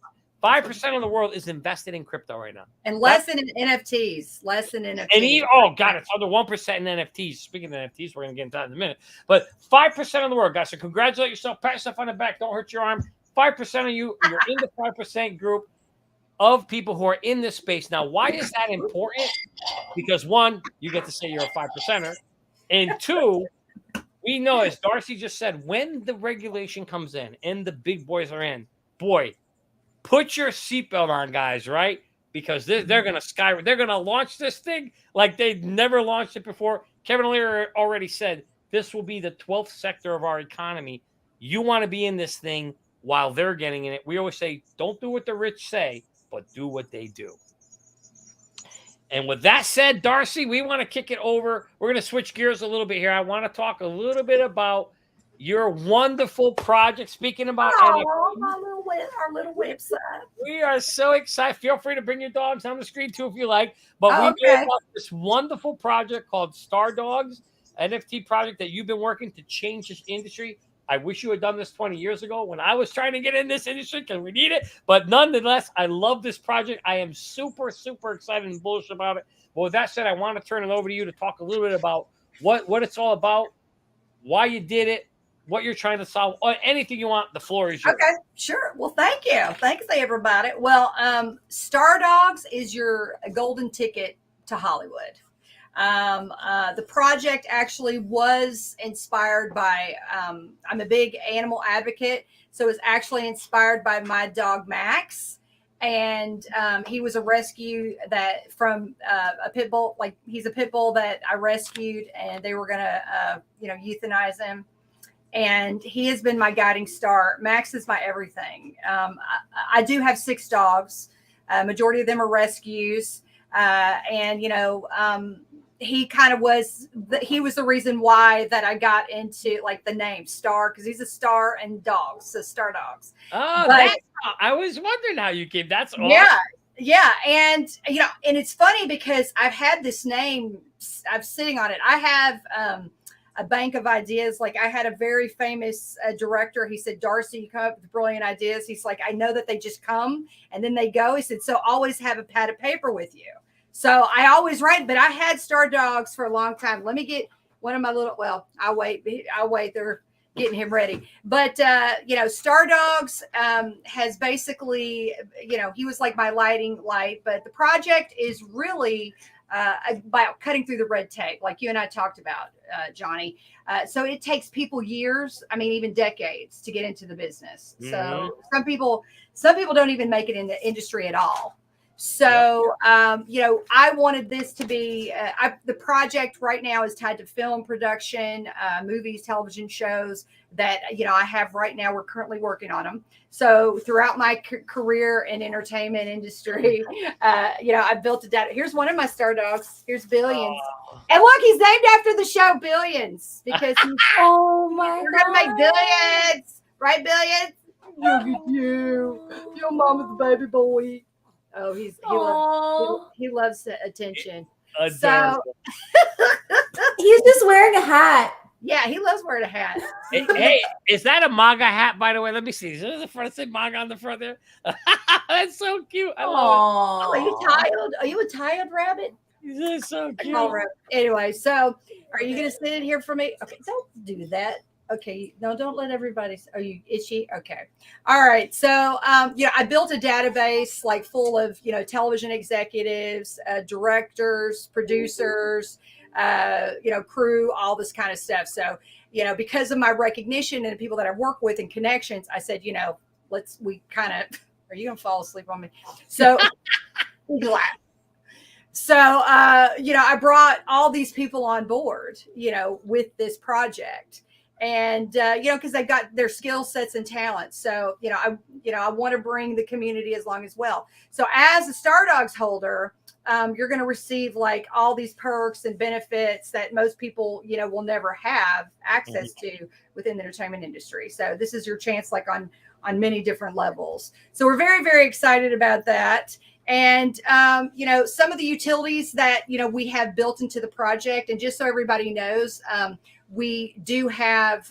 5% of the world is invested in crypto right now. And less than NFTs. Less than NFTs. And it's under 1% in NFTs. Speaking of NFTs, we're going to get into that in a minute. But 5% of the world, guys. So congratulate yourself. Pat yourself on the back. Don't hurt your arm. 5% of you're in the 5% group of people who are in this space. Now, why is that important? Because 1, you get to say you're a 5%er. And 2, we know, as Darcy just said, when the regulation comes in and the big boys are in, boy, put your seatbelt on, guys, right? Because they're going to skyrocket. They're going to launch this thing like they've never launched it before. Kevin O'Leary already said this will be the 12th sector of our economy. You want to be in this thing while they're getting in it. We always say, don't do what the rich say, but do what they do. And with that said, Darcy, we want to kick it over. We're going to switch gears a little bit here. I want to talk a little bit about your wonderful project. Speaking about our little website. We are so excited. Feel free to bring your dogs on the screen too if you like. But we know about this wonderful project called Stardawgs, NFT project that you've been working to change this industry. I wish you had done this 20 years ago when I was trying to get in this industry because we need it. But nonetheless, I love this project. I am super, super excited and bullish about it. But with that said, I want to turn it over to you to talk a little bit about what it's all about, why you did it, what you're trying to solve, or anything you want. The floor is yours. Okay, sure. Well, thank you. Thanks, everybody. Well, Stardawgs is your golden ticket to Hollywood. The project actually was inspired by, I'm a big animal advocate, so it's actually inspired by my dog, Max. And he was a rescue that from a pit bull, like he's a pit bull that I rescued, and they were going to, euthanize him. And he has been my guiding star. Max is my everything. I do have 6 dogs. Majority of them are rescues. He kind of was, he was the reason why that I got into like the name Star, because he's a star and dogs, so Stardawgs. Oh, I was wondering how you came. That's awesome. Yeah. And, and it's funny because I've had this name, I'm sitting on it. I have a bank of ideas. Like I had a very famous director. He said, Darcy, you come up with brilliant ideas. He's like, I know that they just come and then they go. He said, so always have a pad of paper with you. So I always write, but I had Stardawgs for a long time. Let me get one of my I'll wait. They're getting him ready. But, Stardawgs has basically, he was like my lighting light, but the project is really about cutting through the red tape, like you and I talked about, Johnny. So it takes people years, even decades to get into the business. Mm-hmm. So some people don't even make it in the industry at all. So, I wanted this to be, the project right now is tied to film production, movies, television shows that, I have right now. We're currently working on them. So throughout my career in entertainment industry, I've built a data. Here's one of my Stardawgs. Here's Billions. Oh. And look, he's named after the show Billions because we're going to make billions, right? Billions. Look at you. Your mama's baby boy. Oh, he loves attention. So he's just wearing a hat. Yeah, he loves wearing a hat. Hey, is that a MAGA hat, by the way? Let me see. Is there the front say MAGA on the front there? That's so cute. I love it. Oh, are you tired? Are you a tired rabbit? He's so cute. Anyway, so are you going to sit in here for me? Okay, don't do that. Okay, no, don't let everybody. Are you itchy? Okay, all right. So, I built a database like full of television executives, directors, producers, crew, all this kind of stuff. So, because of my recognition and the people that I work with and connections, I said, we kind of. Are you gonna fall asleep on me? So, I brought all these people on board, with this project. And, because they got their skill sets and talents. So, I want to bring the community along as well. So as a Stardawgs holder, you're going to receive like all these perks and benefits that most people, will never have access to within the entertainment industry. So this is your chance, like on many different levels. So we're very, very excited about that. And, some of the utilities that, we have built into the project, and just so everybody knows, we do have,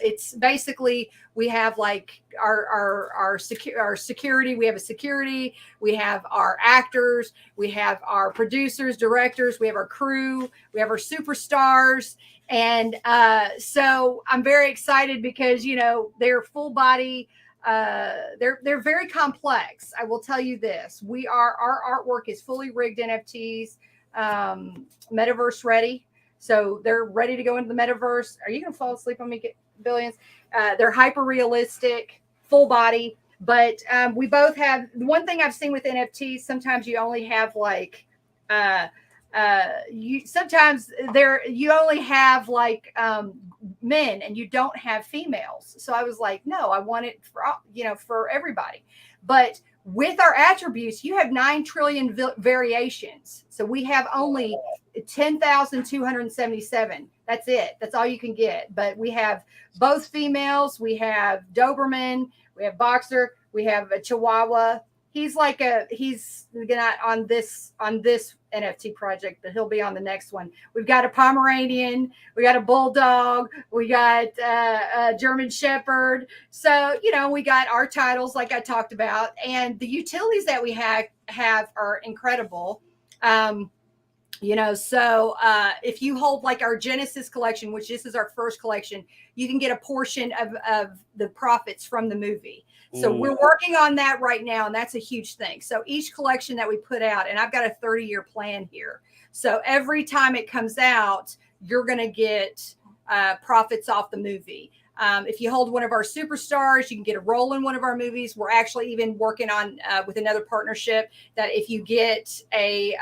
it's basically, we have like our security, we have a security, we have our actors, we have our producers, directors, we have our crew, we have our superstars. And so I'm very excited because, they're full body, they're very complex. I will tell you this, our artwork is fully rigged NFTs, metaverse ready. So they're ready to go into the metaverse. Are you going to fall asleep on me, Billions? They're hyper realistic, full body. But we both have one thing I've seen with NFTs. Sometimes you only have like you only have like men and you don't have females. So I was like, no, I want it for everybody. But with our attributes, you have 9 trillion variations. So we have only 10,277. That's it. That's all you can get. But we have both females. We have Doberman. We have Boxer. We have a Chihuahua. He's not on this NFT project, but he'll be on the next one. We've got a Pomeranian. We got a Bulldog. We got a German Shepherd. So, we got our titles like I talked about. And the utilities that we have are incredible. So if you hold like our Genesis collection, which this is our first collection, you can get a portion of the profits from the movie. So we're working on that right now, and that's a huge thing. So each collection that we put out, and I've got a 30-year plan here. So every time it comes out, you're going to get profits off the movie. If you hold one of our superstars, you can get a role in one of our movies. We're actually even working on with another partnership that if you get a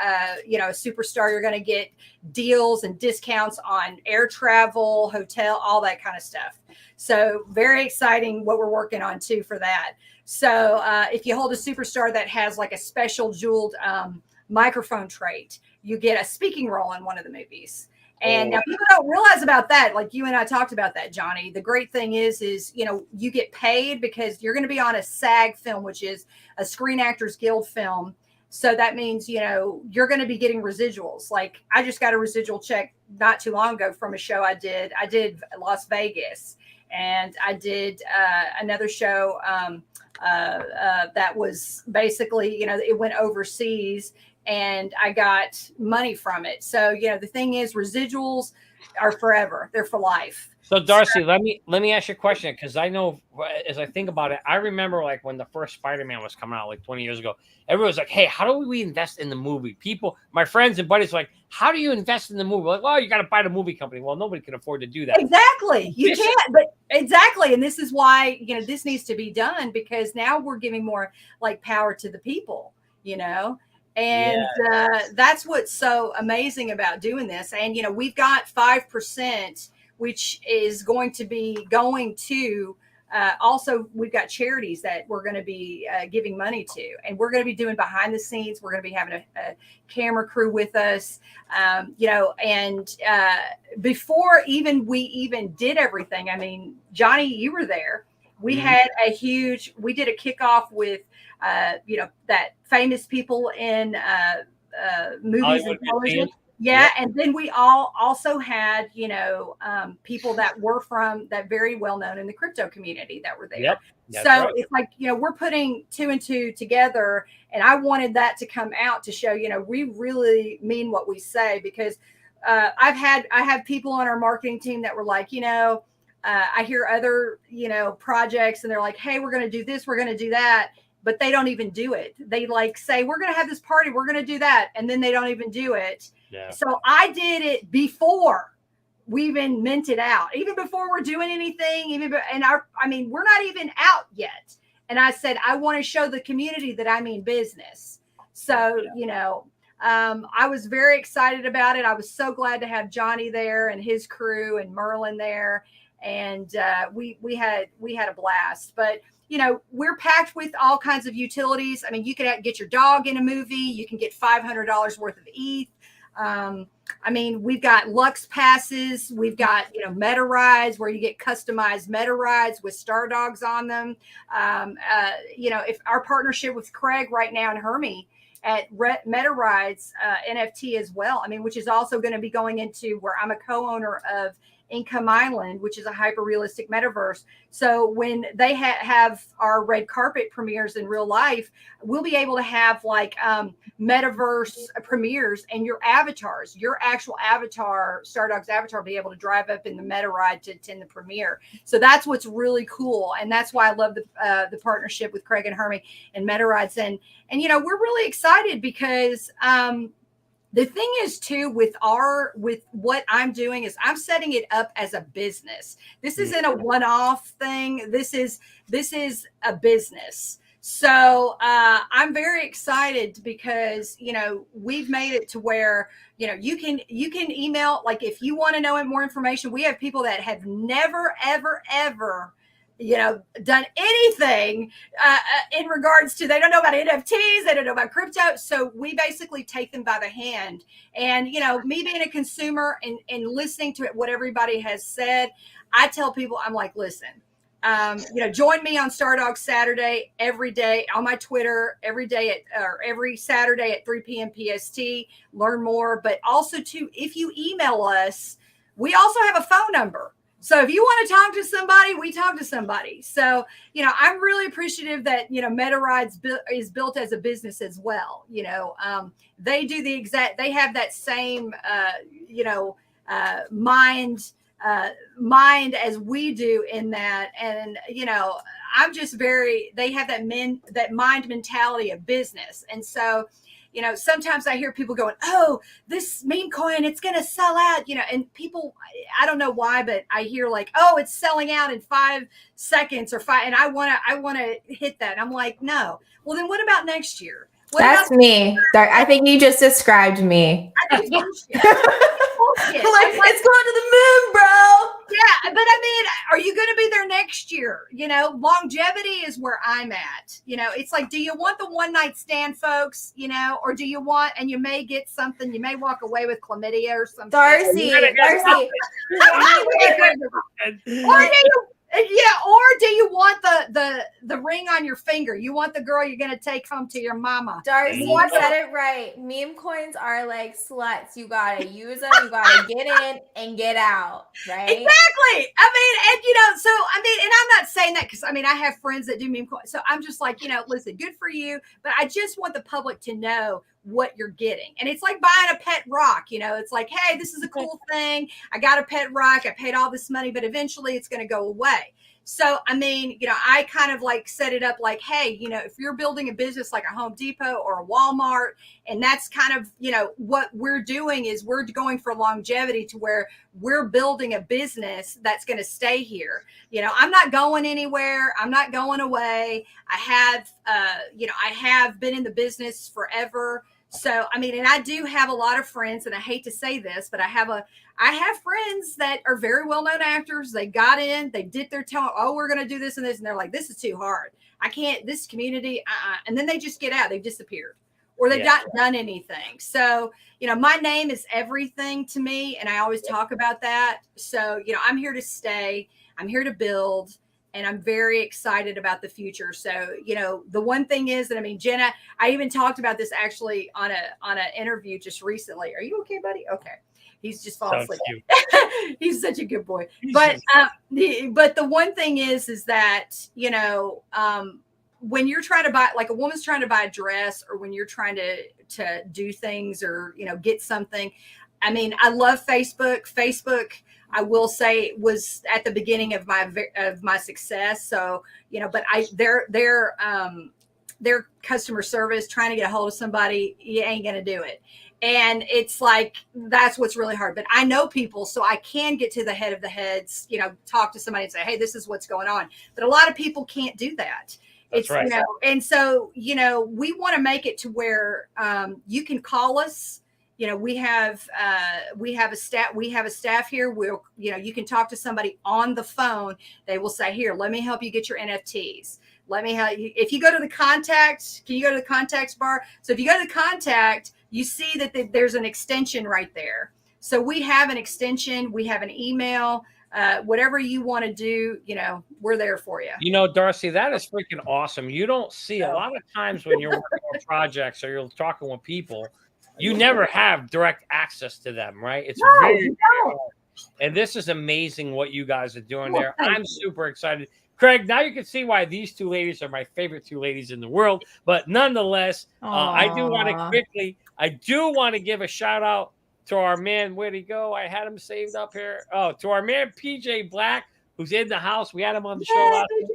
superstar, you're going to get deals and discounts on air travel, hotel, all that kind of stuff. So very exciting what we're working on too for that. So if you hold a superstar that has like a special jeweled microphone trait, you get a speaking role in one of the movies. And now people don't realize about that. Like you and I talked about that, Johnny. The great thing is, you get paid because you're going to be on a SAG film, which is a Screen Actors Guild film. So that means, you're going to be getting residuals. Like I just got a residual check not too long ago from a show I did. I did Las Vegas, and I did another show that was basically, it went overseas, and I got money from it. So, the thing is, residuals are forever. They're for life. So Darcy, let me ask you a question, because I know as I think about it, I remember like when the first Spider-Man was coming out like 20 years ago, everyone was like, hey, how do we invest in the movie? People, my friends and buddies were like, how do you invest in the movie? Like, well, you got to buy the movie company. Well, nobody can afford to do that. Exactly. You can't, but exactly. And this is why, this needs to be done, because now we're giving more like power to the people, And that's what's so amazing about doing this. And, we've got 5%, which is going to be going to also, we've got charities that we're going to be giving money to. And we're going to be doing behind the scenes. We're going to be having a camera crew with us, and before we even did everything, I mean, Johnny, you were there. We had we did a kickoff with, that famous people in movies and television. Yeah. Yep. And then we also had, people that were from that very well known in the crypto community that were there. Yep. So right. It's like, we're putting 2 and 2 together, and I wanted that to come out to show, we really mean what we say, because I have people on our marketing team that were like, I hear other, projects, and they're like, hey, we're going to do this, we're going to do that. But they don't even do it. They like say, we're going to have this party, we're going to do that. And then they don't even do it. Yeah. So I did it before we even minted out, even before we're doing anything, we're not even out yet. And I said, I want to show the community that I mean business. So, I was very excited about it. I was so glad to have Johnny there and his crew and Merlin there. And we had a blast. But we're packed with all kinds of utilities. I mean, you can get your dog in a movie. You can get $500 worth of ETH. We've got Lux passes. We've got, Metarides, where you get customized Metarides with Stardawgs on them. If our partnership with Craig right now and Hermie at Metarides NFT as well, which is also going to be going into where I'm a co-owner of Income Island, which is a hyper realistic metaverse. So when they have our red carpet premieres in real life, we'll be able to have like metaverse premieres, and your actual avatar, Stardawgs avatar, will be able to drive up in the Metaride to attend the premiere. So that's what's really cool, and that's why I love the partnership with Craig and Hermie and Metarides. And we're really excited because the thing is too, with what I'm doing is I'm setting it up as a business. This isn't a one-off thing. This is a business. So I'm very excited because, we've made it to where, you can email, like if you want to know more information, we have people that have never, ever, ever done anything in regards to, they don't know about NFTs, they don't know about crypto. So we basically take them by the hand. And, me being a consumer and listening to what everybody has said, I tell people, I'm like, listen, join me on Stardawgs Saturday every day on my Twitter, every Saturday at 3 p.m. PST, learn more. But also too, if you email us, we also have a phone number. So if you want to talk to somebody, we talk to somebody. So, I'm really appreciative that, Metarides is built as a business as well. They do they have that same, mind as we do in that. And, I'm just they have that mind mentality of business. And so, sometimes I hear people going, oh, this meme coin, it's going to sell out, and people, I don't know why, but I hear like, oh, it's selling out in 5 seconds or 5. And I want to hit that. And I'm like, no. Well, then what about next year? That's me. I think you just described me. I think bullshit. Like, it's going to the moon, bro. Yeah, but I mean, are you going to be there next year? Longevity is where I'm at. It's like, do you want the one night stand, folks? Or do you want, and you may get something, you may walk away with chlamydia or something. Darcy. Or do you want the ring on your finger? You want the girl you're going to take home to your mama. Darcy, you said it right. Meme coins are like sluts. You got to use them. You got to get in and get out, right? Exactly. I mean, and I'm not saying that because, I have friends that do meme coins. So I'm just like, listen, good for you. But I just want the public to know what you're getting. And it's like buying a pet rock. It's like, hey, this is a cool thing. I got a pet rock. I paid all this money, but eventually it's going to go away. So, I kind of like set it up like, hey, if you're building a business like a Home Depot or a Walmart, and that's kind of, what we're doing is we're going for longevity to where we're building a business that's going to stay here. I'm not going anywhere. I'm not going away. I have been in the business forever. So, and I do have a lot of friends, and I hate to say this, but I have friends that are very well-known actors. They got in, they did their tell, oh, we're going to do this and this. And they're like, this is too hard. I can't, this community. And then they just get out. They've disappeared or they've not done anything. So, my name is everything to me. And I always talk about that. So, I'm here to stay. I'm here to build. And I'm very excited about the future. So, the one thing is that, Jenna, I even talked about this actually on an interview just recently. Are you okay, buddy? Okay. He's just falling asleep. He's such a good boy. But the one thing is that, when you're trying to buy, like a woman's trying to buy a dress, or when you're trying to do things or, get something. I love Facebook. Facebook, I will say, was at the beginning of my success. So, but their customer service, trying to get a hold of somebody, you ain't going to do it. And it's like, that's what's really hard. But I know people, so I can get to the head of the heads, talk to somebody and say, hey, this is what's going on. But a lot of people can't do that. It's right. And so, we want to make it to where you can call us. We have a staff here. You can talk to somebody on the phone. They will say, here, let me help you get your NFTs. Let me help you. If you go to the contact, can you go to the contacts bar? So if you go to the contact, you see that there's an extension right there. So we have an extension. We have an email. Whatever you want to do, we're there for you. Darcy, that is freaking awesome. You don't see a lot of times when you're working on projects or you're talking with people, you never have direct access to them, right? It's very and this is amazing what you guys are doing there. I'm super excited. Craig, now you can see why these two ladies are my favorite two ladies in the world. But nonetheless, I do want to give a shout out to our man. Where'd he go? I had him saved up here. Oh, to our man, PJ Black, who's in the house. We had him on the show last week.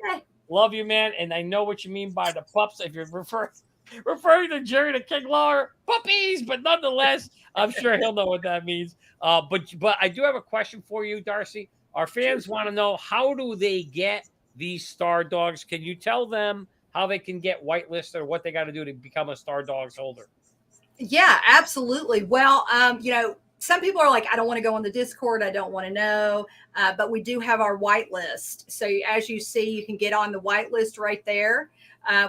Love you, man. And I know what you mean by the pups. If you're referring to Jerry the King Lawler, puppies, but nonetheless, I'm sure he'll know what that means. But I do have a question for you, Darcy. Our fans want to know, how do they get these Stardogs? Can you tell them how they can get whitelisted or what they got to do to become a Stardogs holder? Yeah, absolutely. Well, some people are like, I don't want to go on the Discord. I don't want to know. But we do have our whitelist. So as you see, you can get on the whitelist right there.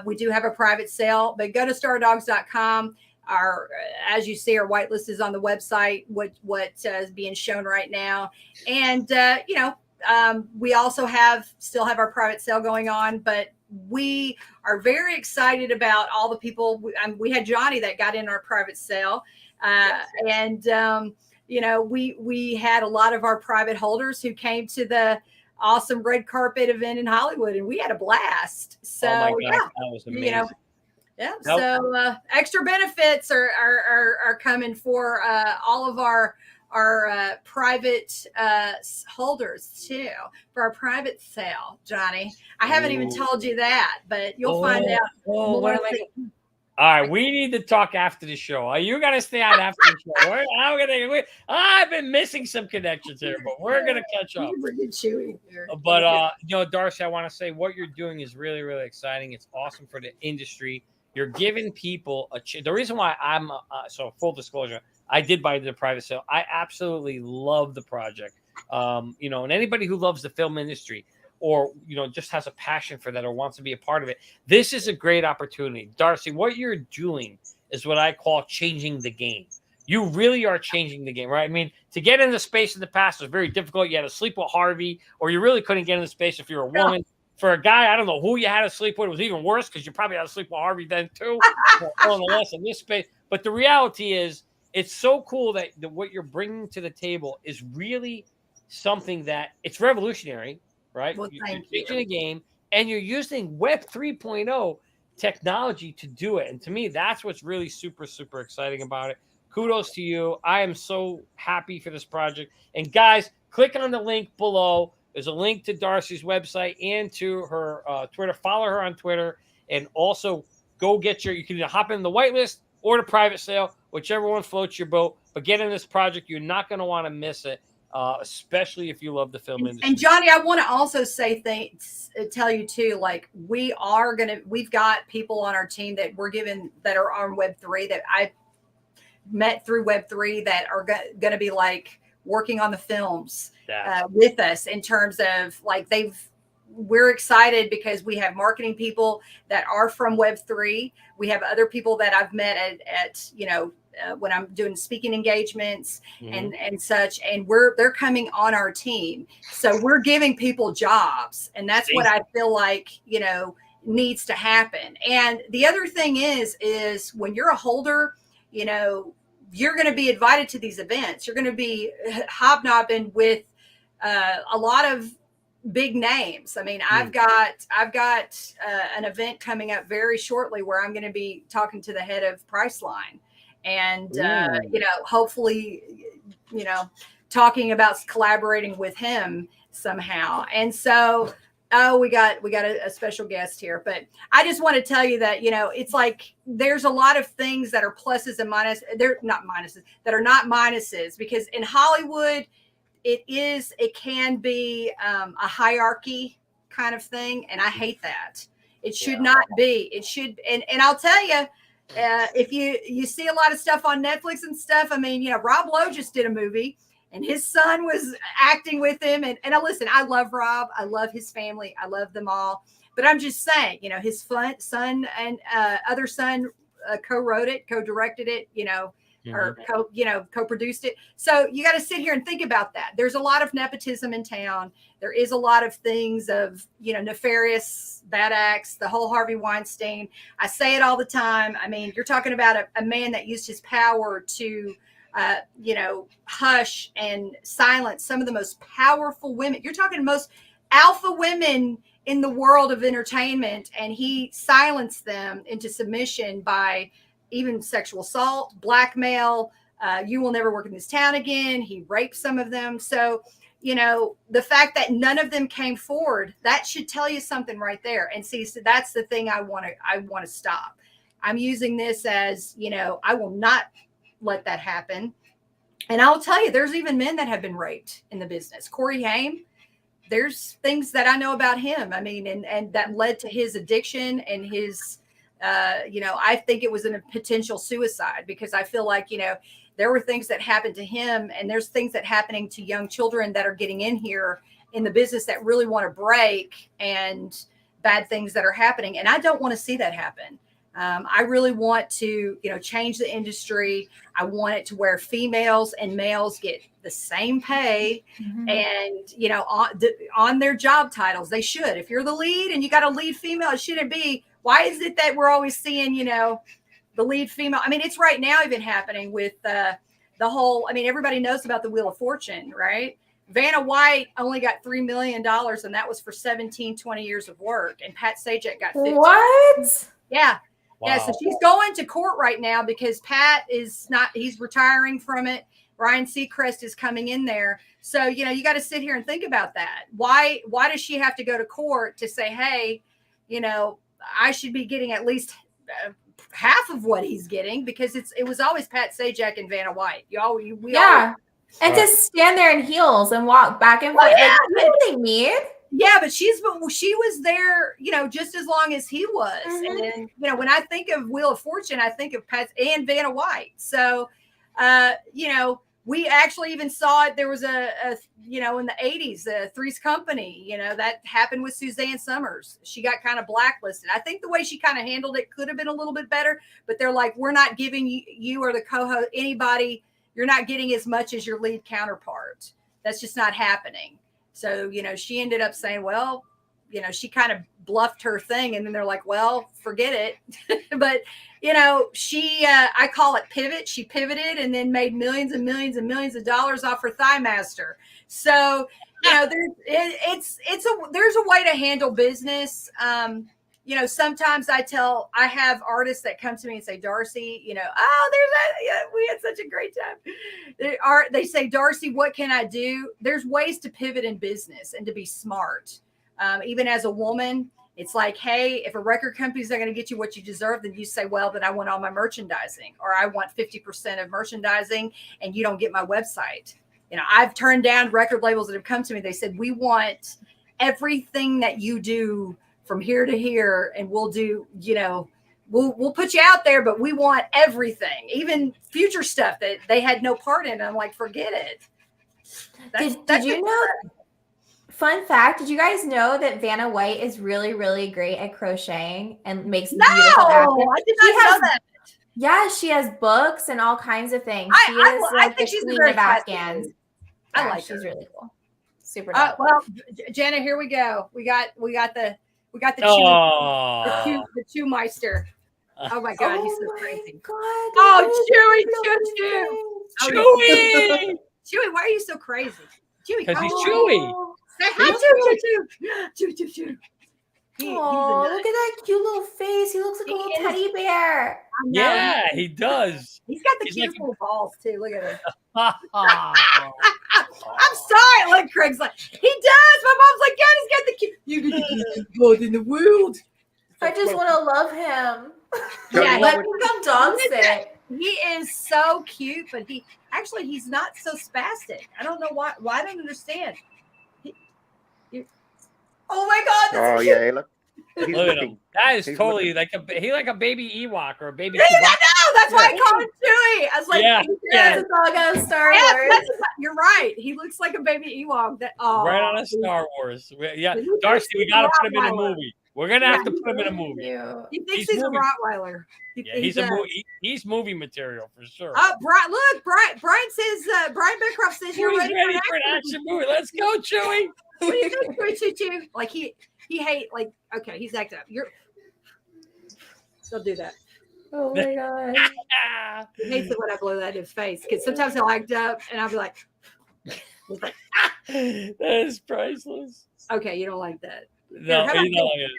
We do have a private sale, but go to stardawgs.com. As you see, our whitelist is on the website, what is being shown right now. And, we also still have our private sale going on, but we are very excited about all the people. We had Johnny that got in our private sale. And we had a lot of our private holders who came to the awesome red carpet event in Hollywood, and we had a blast. So oh my God, yeah, that was amazing. Yeah. Nope. So extra benefits are coming for all of our private holders too, for our private sale, Johnny. I haven't even told you that, but you'll find out more. What am I All right, we need to talk after the show. You got to stay on after the show. I've been missing some connections here, but we're gonna catch up. But Darcy, I want to say what you're doing is really, really exciting. It's awesome for the industry. You're giving people the reason why I'm so full disclosure, I did buy the private sale. I absolutely love the project. And anybody who loves the film industry, or just has a passion for that or wants to be a part of it, this is a great opportunity. Darcy, what you're doing is what I call changing the game. You really are changing the game, right? I mean, to get into space in the past was very difficult. You had to sleep with Harvey, or you really couldn't get into space if you're a woman. For a guy, I don't know who you had to sleep with. It was even worse because you probably had to sleep with Harvey then too. Nonetheless, in this space. But the reality is, it's so cool that what you're bringing to the table is really something that it's revolutionary. Right? Well, you're changing the game, and you're using Web 3.0 technology to do it. And to me, that's what's really super, super exciting about it. Kudos to you. I am so happy for this project. And guys, click on the link below. There's a link to Darcy's website and to her Twitter. Follow her on Twitter, and also go get you can either hop in the whitelist or the private sale, whichever one floats your boat. But get in this project. You're not going to want to miss it. Especially if you love the film industry. And Johnny, I want to also say tell you too, like we've got people on our team that that are on Web3 that I met through Web3 that are going to be like working on the films with us in terms of like we're excited because we have marketing people that are from Web3. We have other people that I've met at when I'm doing speaking engagements and such, and they're coming on our team. So we're giving people jobs, and that's what I feel like, needs to happen. And the other thing is when you're a holder, you're going to be invited to these events. You're going to be hobnobbing with a lot of big names. I mean, I've got an event coming up very shortly where I'm going to be talking to the head of Priceline. And, hopefully, talking about collaborating with him somehow. And so, we got a special guest here, but I just want to tell you that, it's like, there's a lot of things that are pluses and minuses. They're not minuses that are not minuses, because in Hollywood, it can be a hierarchy kind of thing. And I hate that. It should not be. It should. And I'll tell you, if you see a lot of stuff on Netflix and stuff, I mean, Rob Lowe just did a movie and his son was acting with him. And listen, I love Rob. I love his family. I love them all. But I'm just saying, his son and other son co-wrote it, co-directed it, or co-produced it. So you got to sit here and think about that. There's a lot of nepotism in town. There is a lot of things of, nefarious bad acts, the whole Harvey Weinstein. I say it all the time. I mean, you're talking about a man that used his power to, hush and silence some of the most powerful women. You're talking most alpha women in the world of entertainment. And he silenced them into submission by even sexual assault, blackmail. You will never work in this town again. He raped some of them. So, the fact that none of them came forward, that should tell you something right there. And see, so that's the thing I want to stop. I'm using this as, I will not let that happen. And I'll tell you, there's even men that have been raped in the business. Corey Haim, there's things that I know about him. I mean, and that led to his addiction and his, I think it was a potential suicide, because I feel like, there were things that happened to him, and there's things that happening to young children that are getting in here in the business that really want to break, and bad things that are happening. And I don't want to see that happen. I really want to, change the industry. I want it to where females and males get the same pay, and, on their job titles, they should. If you're the lead and you got a lead female, it shouldn't be. Why is it that we're always seeing, the lead female? I mean, it's right now even happening with the whole, I mean, everybody knows about the Wheel of Fortune, right? Vanna White only got $3 million, and that was for 20 years of work. And Pat Sajak got 15. What? Yeah. Wow. Yeah. So she's going to court right now because Pat he's retiring from it. Ryan Seacrest is coming in there. So, you know, you got to sit here and think about that. Why does she have to go to court to say, hey, you know, I should be getting at least half of what he's getting, because it was always Pat Sajak and Vanna White. And to stand there in heels and walk back and forth, like, what do they mean? Yeah, but she was there, you know, just as long as he was. And then, you know, when I think of Wheel of Fortune, I think of Pat and Vanna White. So, you know, we actually even saw it. There was a you know, in the 80s, Three's Company, you know, that happened with Suzanne Summers. She got kind of blacklisted. I think the way she kind of handled it could have been a little bit better, but they're like, we're not giving you or the co-host, anybody, you're not getting as much as your lead counterpart. That's just not happening. So, you know, she ended up saying, well, you know, she kind of bluffed her thing, and then they're like, well, forget it. But, you know, I call it pivot. She pivoted and then made millions and millions and millions of dollars off her Thigh Master. So, you know, there's a way to handle business. You know, sometimes I have artists that come to me and say, Darcy, you know, we had such a great time. They say, Darcy, what can I do? There's ways to pivot in business and to be smart. Even as a woman, it's like, hey, if a record company's not going to get you what you deserve, then you say, well, then I want all my merchandising, or I want 50% of merchandising, and you don't get my website. You know, I've turned down record labels that have come to me. They said, we want everything that you do from here to here, and we'll do, you know, we'll put you out there, but we want everything, even future stuff that they had no part in. And I'm like, forget it. Did you know? Fun fact, did you guys know that Vanna White is really, really great at crocheting and makes beautiful outfits? I did not know that. Yeah, she has books and all kinds of things. I think she's queen of Afghans. I like she's her. really cool. Super dope. Well, Jenna, here we go. We got the Chew Meister. Oh my God, he's so crazy. God, Chewy. Chewy, why are you so crazy? Chewy, because he's Chewy. Say hi, Chew. Oh, look at that cute little face. He looks like a little teddy bear. Yeah, he does. He's got the cutest little balls too. Look at him. I'm I'm sorry. Look, Craig's like, he does. My mom's like, God, he's got the cute. You get the cutest blood in the world. I just want to love him. Yeah, let me come dog sit. He is so cute, but he's not so spastic. I don't know why. I don't understand. Oh my God! Oh yeah, look at him. That is totally like a baby Ewok or a baby. I know. That's why I called him Chewy. I was like, yeah. It's a dog out of Star Wars. You're right. He looks like a baby Ewok. Right on a Star Wars. Yeah, Darcy, we got to put him in a movie. We're gonna have to put him in a movie. He thinks he's a Rottweiler. He's movie material for sure. Brian, look, Brian says, Brian Beckcroft says you're ready for an action movie. Let's go, Chewy. What do you think, Chewy? Like he hate, like, okay, he's acting up. Don't do that. Oh my God. He hates it when I blow that in his face, because sometimes he'll act up and I'll be like, that is priceless. Okay, you don't like that. No, you don't like it.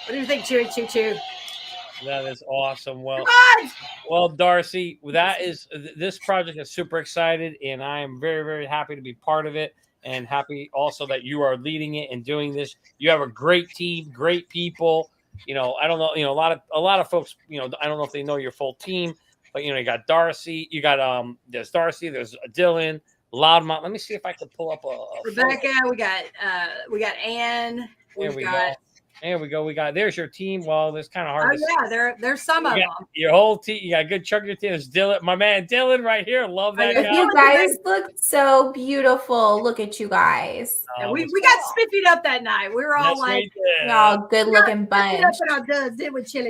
What do you think, Chewy? That is awesome. Well, Darcy, this project is super excited, and I am very, very happy to be part of it, and happy also that you are leading it and doing this. You have a great team, great people. You know, I don't know, you know, a lot of folks, you know, I don't know if they know your full team, but you know, you got Darcy, you got there's Darcy, there's Dylan, Loudmouth. Let me see if I can pull up a Rebecca. We got Ann. There we go. There's your team. Well, there's kind of hard. Oh yeah, there's some of them. Your whole team. You got a good chunk of your team. There's Dylan, my man Dylan, right here. Love that guy. You guys look so beautiful. Look at you guys. We got spiffied up that night. We were all like, all good looking bunch. Did we chew?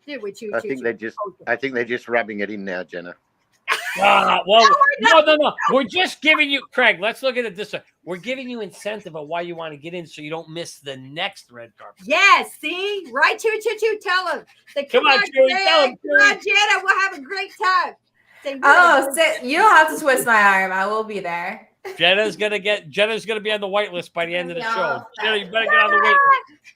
Did we chew? I think they're just rubbing it in now, Jenna. Well, no. We're just giving you, Craig. Let's look at it this way. We're giving you incentive of why you want to get in, so you don't miss the next red carpet. Yes, see, right to it. Tell them. Say, Come on, Chewy, tell 'em, Come on, Jenna. We'll have a great time. Say, You don't have to twist my arm. I will be there. Jenna's gonna be on the whitelist by the end of the show. Jenna, you better get on the wait list.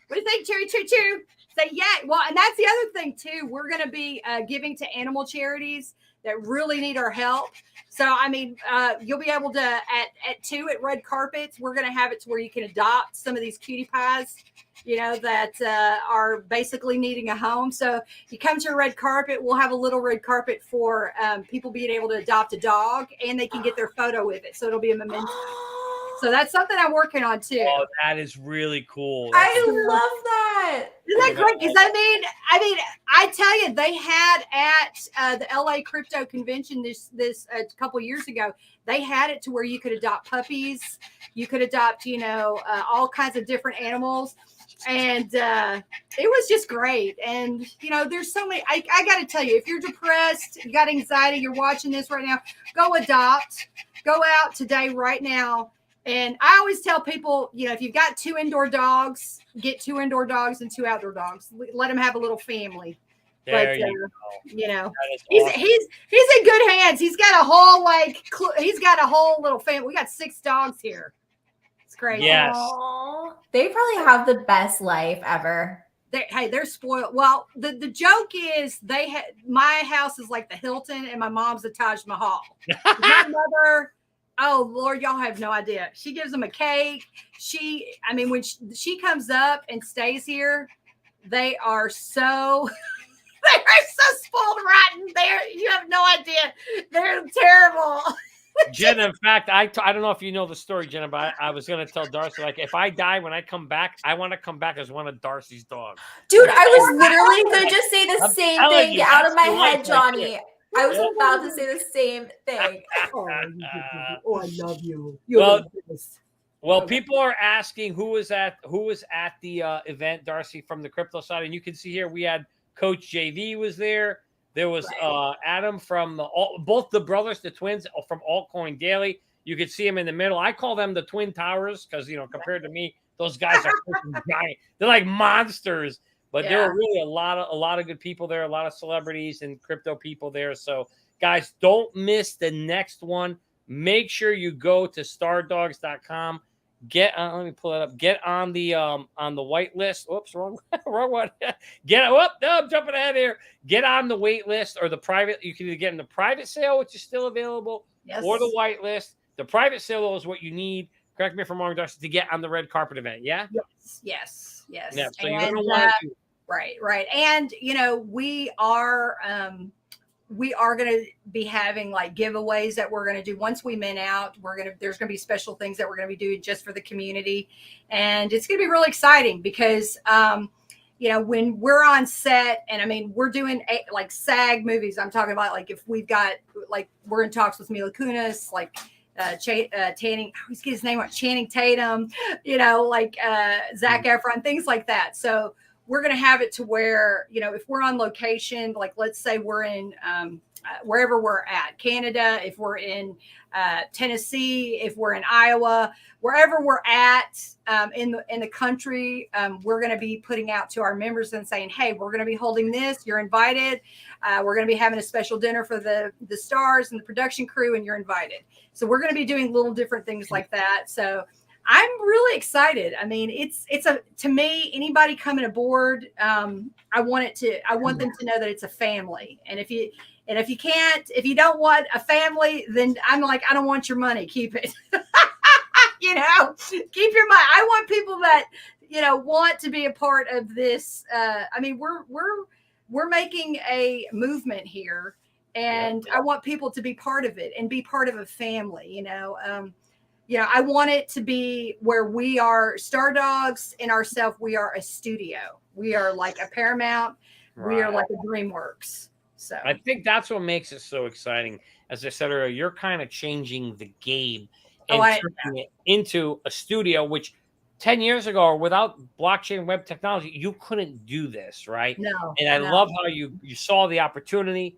What do you think, Chewy? Say, yeah. Well, and that's the other thing too. We're going to be giving to animal charities that really need our help. So, I mean, you'll be able to at 2 at red carpets. We're going to have it to where you can adopt some of these cutie pies, that are basically needing a home. So, you come to a red carpet. We'll have a little red carpet for people being able to adopt a dog, and they can get their photo with it. So, it'll be a memento. So that's something I'm working on too. Oh, that is really cool. I love that. Isn't that great? Because I mean, I tell you, they had at the LA Crypto Convention this a couple years ago. They had it to where you could adopt puppies, you could adopt, all kinds of different animals, and it was just great. And there's so many. I got to tell you, if you're depressed, you got anxiety, you're watching this right now, go adopt. Go out today, right now. And I always tell people, if you've got 2 indoor dogs, get 2 indoor dogs and 2 outdoor dogs. Let them have a little family. There you go. He's Awesome. he's in good hands. He's got a whole little family. We got 6 dogs here. It's crazy. Yes. Aww. They probably have the best life ever. They're spoiled. Well, the joke is my house is like the Hilton and my mom's the Taj Mahal. My mother. Oh Lord, y'all have no idea. She gives them a cake. When she comes up and stays here, they are so spoiled rotten. You have no idea. They're terrible. Jenna, in fact, I don't know if you know the story, Jenna, but I was going to tell Darcy, like, if I die when I come back, I want to come back as one of Darcy's dogs. Dude, I was literally going to just say the same thing. Get out of my head, Johnny. I was about to say the same thing. Oh, I love you. Well, people are asking who was at the event, Darcy, from the crypto side, and you can see here we had Coach JV was there. There was Adam from both the brothers, the twins from Altcoin Daily. You could see him in the middle. I call them the Twin Towers because compared to me, those guys are giant. They're like monsters. But there were really a lot of good people there, a lot of celebrities and crypto people there. So, guys, don't miss the next one. Make sure you go to stardawgs.com. Let me pull it up. Get on the white list. Oops, wrong one. I'm jumping ahead here. Get on the wait list or the private. You can either get in the private sale, which is still available, or the white list. The private sale is what you need. Correct me if I'm wrong, Darcy, to get on the red carpet event. Yeah. Yes. Yeah. So you're gonna want to. Right. And we are going to be having like giveaways that we're going to do once we mint out. There's going to be special things that we're going to be doing just for the community, and it's going to be really exciting because when we're on set, and we're doing like SAG movies. I'm talking about like if we've got we're in talks with Mila Kunis, Channing, I always get his name right, Channing Tatum, Zac Efron, things like that. So we're going to have it to where, if we're on location, like let's say we're in wherever we're at, Canada, if we're in Tennessee, if we're in Iowa, wherever we're at in the country, we're going to be putting out to our members and saying, hey, we're going to be holding this. You're invited. We're going to be having a special dinner for the stars and the production crew, and you're invited. So we're going to be doing little different things like that. So I'm really excited. To me, anybody coming aboard, I want them to know that it's a family. And if you don't want a family, then I'm like, I don't want your money. Keep it. Keep your money. I want people that want to be a part of this. We're making a movement here, and I want people to be part of it and be part of a family. I want it to be where we are Stardogs in ourselves. We are a studio. We are like a Paramount. Right. We are like a DreamWorks. So I think that's what makes it so exciting. As I said earlier, you're kind of changing the game and turning it into a studio, which 10 years ago, without blockchain web technology, you couldn't do this, right? No. And I love how you saw the opportunity.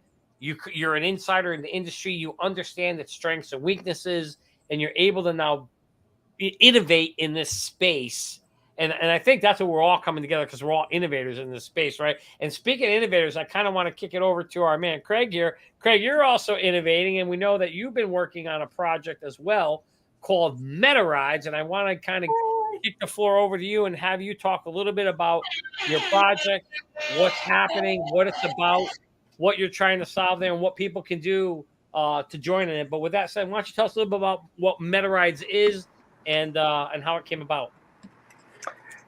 you're an insider in the industry. You understand its strengths and weaknesses, and you're able to now innovate in this space. And I think that's what we're all coming together, because we're all innovators in this space, right? And speaking of innovators, I kind of want to kick it over to our man Craig here. Craig, you're also innovating, and we know that you've been working on a project as well called Metarides. And I want to kind of kick the floor over to you and have you talk a little bit about your project, what's happening, what it's about, what you're trying to solve there, and what people can do to join in it. But with that said, why don't you tell us a little bit about what Metarides is and how it came about?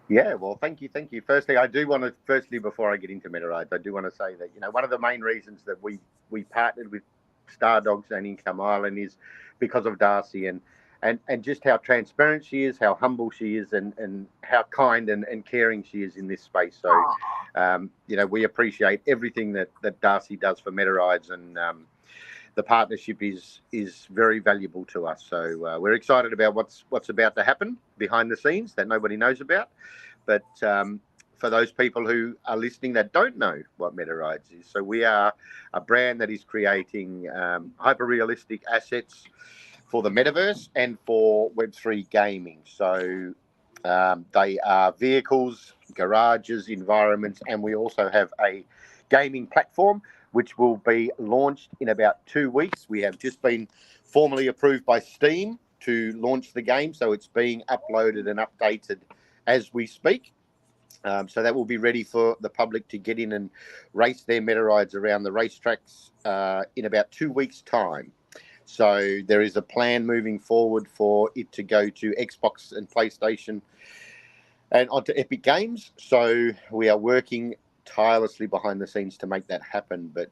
Yeah, well, thank you. Firstly, I do want to, before I get into Metarides, I do want to say that, one of the main reasons that we partnered with Stardawgs and Income Island is because of Darcy and just how transparent she is, how humble she is, and how kind and caring she is in this space. So, we appreciate everything that Darcy does for Metarides, and the partnership is very valuable to us. So we're excited about what's about to happen behind the scenes that nobody knows about. But for those people who are listening that don't know what Metarides is, so we are a brand that is creating hyper-realistic assets for the metaverse and for Web3 gaming. So they are vehicles, garages, environments, and we also have a gaming platform which will be launched in about 2 weeks. We have just been formally approved by Steam to launch the game, so it's being uploaded and updated as we speak. So that will be ready for the public to get in and race their Metarides around the racetracks in about 2 weeks' time. So there is a plan moving forward for it to go to Xbox and PlayStation and onto Epic Games. So we are working tirelessly behind the scenes to make that happen. But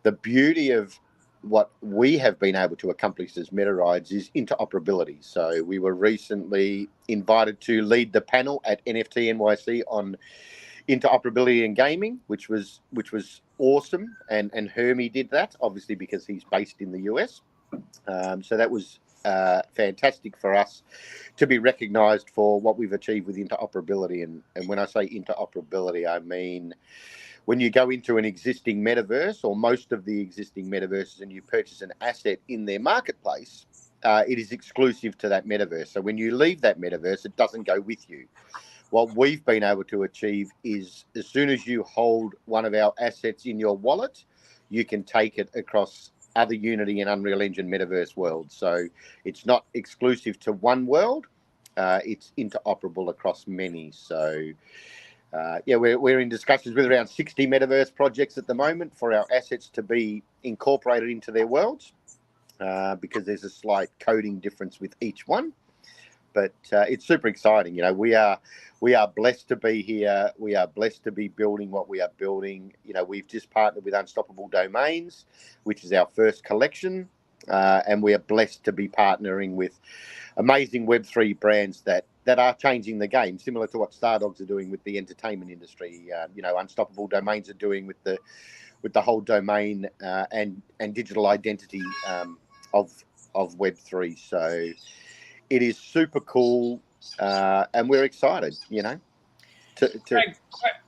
the beauty of what we have been able to accomplish as Metarides is interoperability. So we were recently invited to lead the panel at NFT NYC on interoperability in gaming, which was awesome. And Hermie did that, obviously, because he's based in the US. So that was fantastic for us to be recognized for what we've achieved with interoperability. And when I say interoperability, I mean when you go into an existing metaverse or most of the existing metaverses and you purchase an asset in their marketplace, it is exclusive to that metaverse. So when you leave that metaverse, it doesn't go with you. What we've been able to achieve is as soon as you hold one of our assets in your wallet, you can take it across other Unity and Unreal Engine metaverse worlds. So it's not exclusive to one world. It's interoperable across many. So we're in discussions with around 60 metaverse projects at the moment for our assets to be incorporated into their worlds because there's a slight coding difference with each one. But it's super exciting. We are blessed to be here. We are blessed to be building what we are building. We've just partnered with Unstoppable Domains, which is our first collection. And we are blessed to be partnering with amazing Web3 brands that are changing the game, similar to what Stardawgs are doing with the entertainment industry. Unstoppable Domains are doing with the whole domain and digital identity of Web3. So it is super cool, and we're excited, Greg,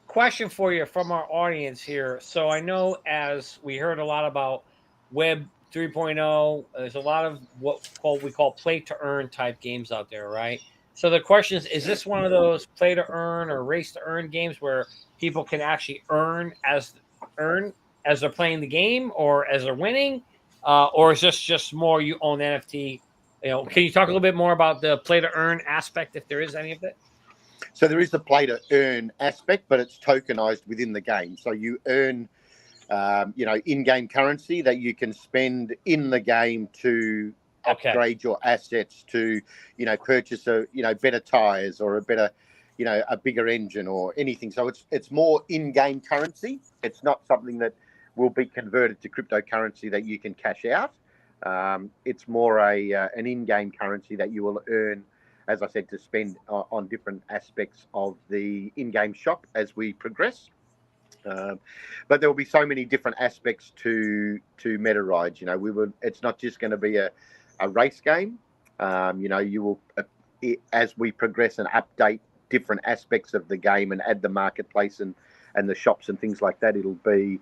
question for you from our audience here. So I know as we heard a lot about Web 3.0, there's a lot of what we call play-to-earn type games out there, right? So the question is this one of those play-to-earn or race-to-earn games where people can actually earn as they're playing the game or as they're winning? Or is this just more you own NFT? Can you talk a little bit more about the play to earn aspect, if there is any of it? So there is the play to earn aspect, but it's tokenized within the game. So you earn, in-game currency that you can spend in the game to upgrade your assets, to, purchase better tires or a better, a bigger engine or anything. So it's more in-game currency. It's not something that will be converted to cryptocurrency that you can cash out. It's more an in-game currency that you will earn, as I said, to spend on different aspects of the in-game shop as we progress. But there will be so many different aspects to Metarides. It's not just going to be a race game. You will, as we progress and update different aspects of the game and add the marketplace and the shops and things like that, it'll be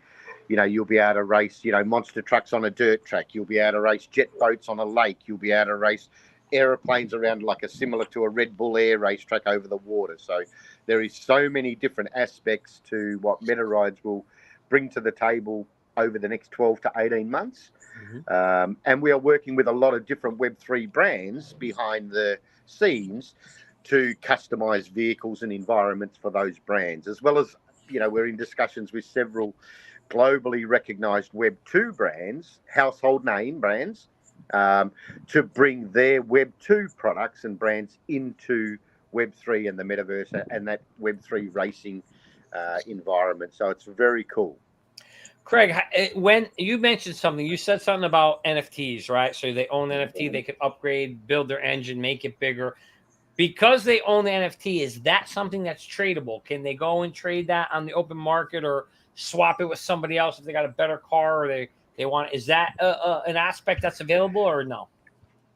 You'll be able to race, monster trucks on a dirt track. You'll be able to race jet boats on a lake. You'll be able to race aeroplanes around similar to a Red Bull Air racetrack over the water. So there is so many different aspects to what Metarides will bring to the table over the next 12 to 18 months. And we are working with a lot of different Web3 brands behind the scenes to customize vehicles and environments for those brands, as well as, we're in discussions with several globally recognized Web2 brands, household name brands, to bring their Web2 products and brands into Web3 and the metaverse and that Web3 racing environment. So it's very cool. Craig, when you mentioned something, you said something about NFTs, right? So they own NFT, they can upgrade, build their engine, make it bigger. Because they own the NFT, is that something that's tradable? Can they go and trade that on the open market or swap it with somebody else if they got a better car or they want? Is that an aspect that's available or no?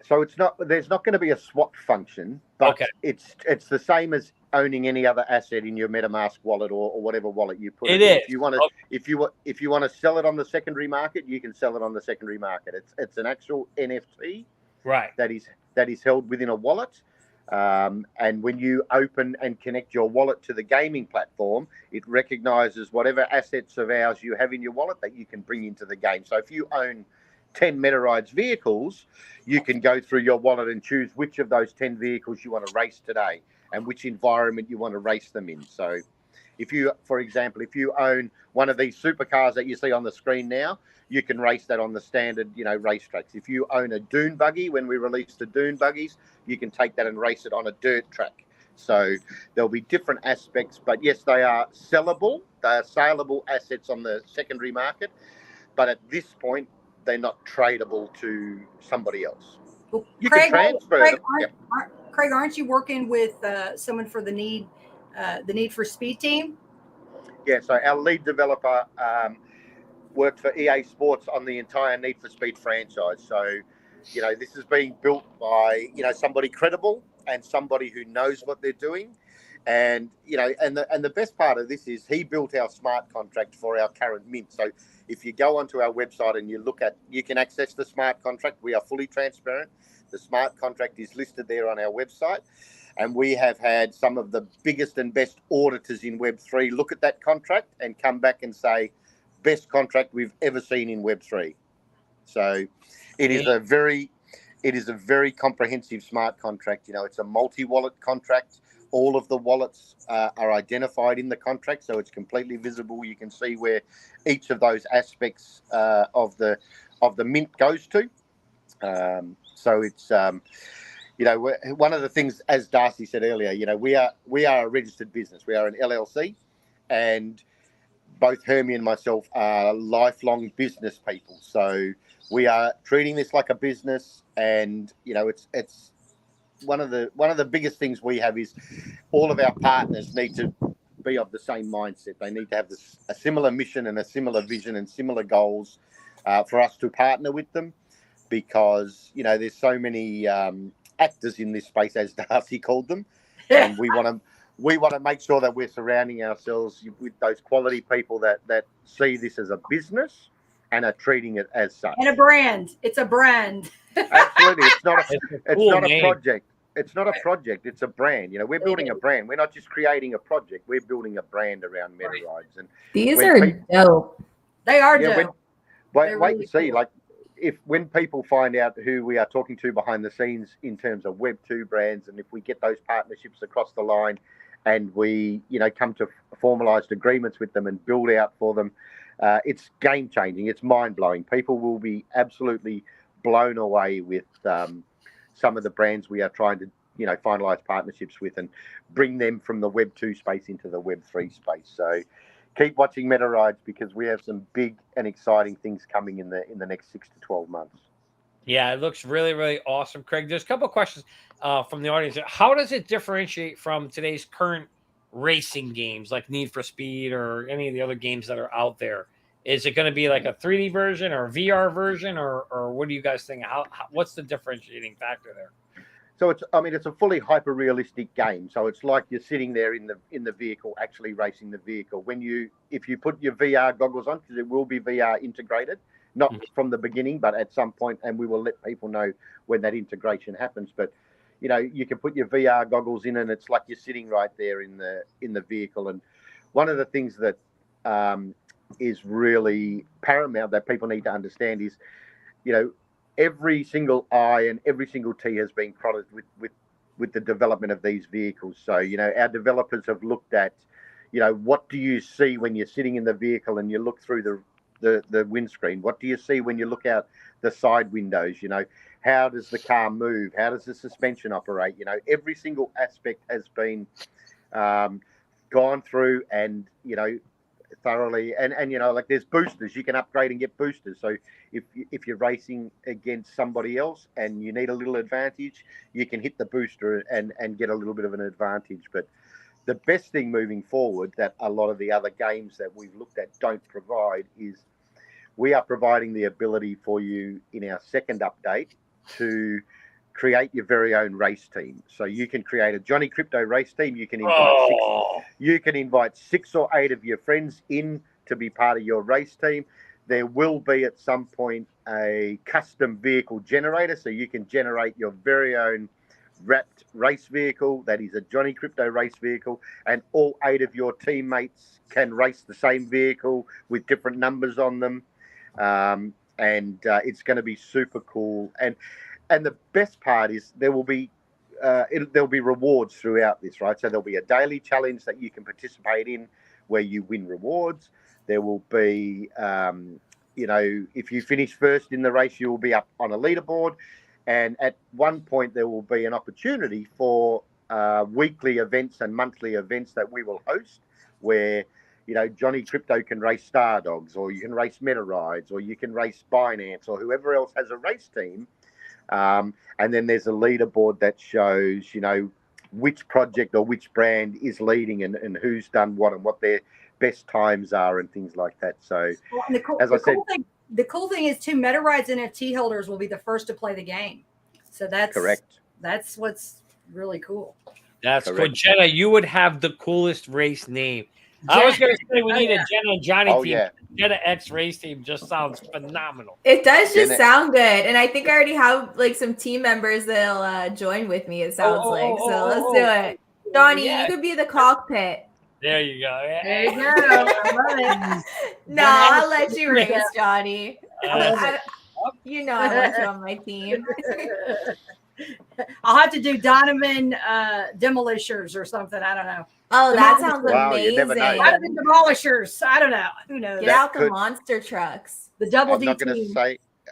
So there's not going to be a swap function, but it's the same as owning any other asset in your MetaMask wallet or whatever wallet you put it in. If you want to, if you want to sell it on the secondary market, you can sell it on the secondary market. It's an actual NFT, right? That is held within a wallet. And when you open and connect your wallet to the gaming platform, it recognizes whatever assets of ours you have in your wallet that you can bring into the game. So if you own 10 Metarides vehicles, you can go through your wallet and choose which of those 10 vehicles you want to race today and which environment you want to race them in. So for example, if you own one of these supercars that you see on the screen now, you can race that on the standard, racetracks. If you own a dune buggy, when we release the dune buggies, you can take that and race it on a dirt track. So there'll be different aspects, but yes, they are sellable. They are saleable assets on the secondary market, but at this point, they're not tradable to somebody else. You Craig, can transfer them. Craig, aren't you working with someone for the Need for Speed team? Yeah, so our lead developer worked for EA Sports on the entire Need for Speed franchise. So, this is being built by, somebody credible and somebody who knows what they're doing. And, and the best part of this is he built our smart contract for our current mint. So if you go onto our website and you can access the smart contract. We are fully transparent. The smart contract is listed there on our website. And we have had some of the biggest and best auditors in Web3 look at that contract and come back and say, best contract we've ever seen in Web3. So it is a very comprehensive smart contract. It's a multi-wallet contract. All of the wallets are identified in the contract, so it's completely visible. You can see where each of those aspects of the mint goes to. So it's one of the things, as Darcy said earlier, we are a registered business. We are an LLC, and both Hermie and myself are lifelong business people. So we are treating this like a business, and it's one of the biggest things we have is all of our partners need to be of the same mindset. They need to have a similar mission and a similar vision and similar goals for us to partner with them, because there's so many actors in this space, as Darcy called them, and we want to make sure that we're surrounding ourselves with those quality people that see this as a business and are treating it as such. And a brand. It's a brand. Absolutely. It's not a project. It's not a project. It's a brand. We're building a brand. We're not just creating a project. We're building a brand around Metarides. And these are dope. They are dope. Wait and see. Cool. When people find out who we are talking to behind the scenes in terms of Web2 brands, and if we get those partnerships across the line, and we come to formalized agreements with them and build out for them, it's game changing. It's mind blowing. People will be absolutely blown away with some of the brands we are trying to finalize partnerships with and bring them from the Web2 space into the Web3 space. So keep watching Metarides, because we have some big and exciting things coming in the next 6 to 12 months. Yeah, it looks really, really awesome, Craig. There's a couple of questions from the audience. How does it differentiate from today's current racing games like Need for Speed or any of the other games that are out there? Is it going to be like a 3D version or a VR version, or what do you guys think? What's the differentiating factor there? So it's a fully hyper realistic game. So it's like you're sitting there in the vehicle, actually racing the vehicle. If you put your VR goggles on, because it will be VR integrated, not from the beginning, but at some point, and we will let people know when that integration happens. But you can put your VR goggles in, and it's like you're sitting right there in the vehicle. And one of the things that is really paramount that people need to understand is, every single I and every single T has been prodded with the development of these vehicles. So, our developers have looked at, what do you see when you're sitting in the vehicle and you look through the windscreen? What do you see when you look out the side windows? How does the car move? How does the suspension operate? Every single aspect has been gone through and, thoroughly. And like there's boosters. You can upgrade and get boosters. So if you're racing against somebody else and you need a little advantage, you can hit the booster and get a little bit of an advantage. But the best thing moving forward that a lot of the other games that we've looked at don't provide is we are providing the ability for you in our second update to create your very own race team. So you can create a Johnny Crypto race team. You can invite 6 or 8 of your friends in to be part of your race team. There will be at some point a custom vehicle generator, so you can generate your very own wrapped race vehicle that is a Johnny Crypto race vehicle, and all 8 of your teammates can race the same vehicle with different numbers on them. It's going to be super cool. And the best part is there'll be rewards throughout this, right? So there'll be a daily challenge that you can participate in where you win rewards. There will be, if you finish first in the race, you will be up on a leaderboard. And at one point, there will be an opportunity for weekly events and monthly events that we will host where, Johnny Crypto can race Stardawgs, or you can race Metarides, or you can race Binance, or whoever else has a race team. And then there's a leaderboard that shows, which project or which brand is leading and who's done what and what their best times are and things like that. So, the cool thing is, too, Metarides NFT holders will be the first to play the game. So that's correct. That's what's really cool. That's cool. Jenna, you would have the coolest race name. I was going to say we need a Jenna and Johnny team. Yeah. Jenna X race team just sounds phenomenal. It does just sound good. And I think I already have some team members that'll join with me, it sounds like. So let's do it. Johnny, you could be the cockpit. There you go. Yeah. There you go. I love it. No, I'll let you race, Johnny. I want you on my team. I'll have to do Donovan Demolishers or something. I don't know. Oh, that sounds amazing. Donovan Demolishers. I don't know. Who knows? Get out the monster trucks. The double D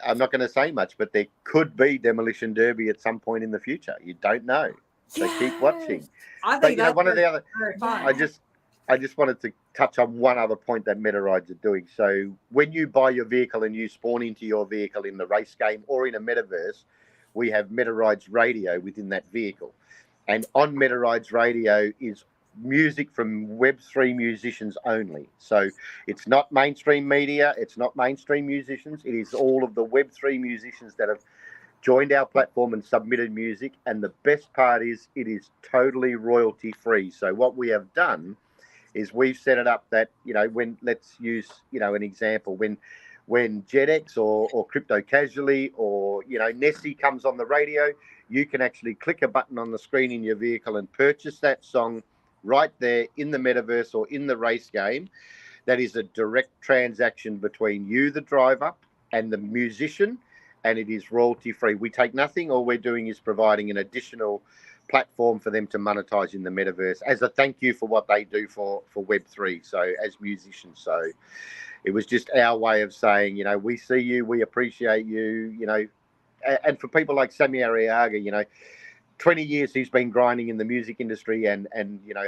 I'm not going to say much, but there could be Demolition Derby at some point in the future. You don't know. So keep watching. I think that's one of the other. I just wanted to touch on one other point that Metarides are doing. So when you buy your vehicle and you spawn into your vehicle in the race game or in a metaverse, we have Metarides radio within that vehicle. And on Metarides radio is music from Web3 musicians only. So it's not mainstream media, it's not mainstream musicians, it is all of the Web3 musicians that have joined our platform and submitted music. And the best part is it is totally royalty free. So what we have done is we've set it up that, when, let's use, an example, when JetX or Crypto Casually or, Nessie comes on the radio, you can actually click a button on the screen in your vehicle and purchase that song right there in the metaverse or in the race game. That is a direct transaction between you, the driver, and the musician, and it is royalty free. We take nothing. All we're doing is providing an additional platform for them to monetize in the metaverse as a thank you for what they do for Web3. So as musicians, so it was just our way of saying, we see you, we appreciate you, and for people like Sammy Arriaga, 20 years he's been grinding in the music industry and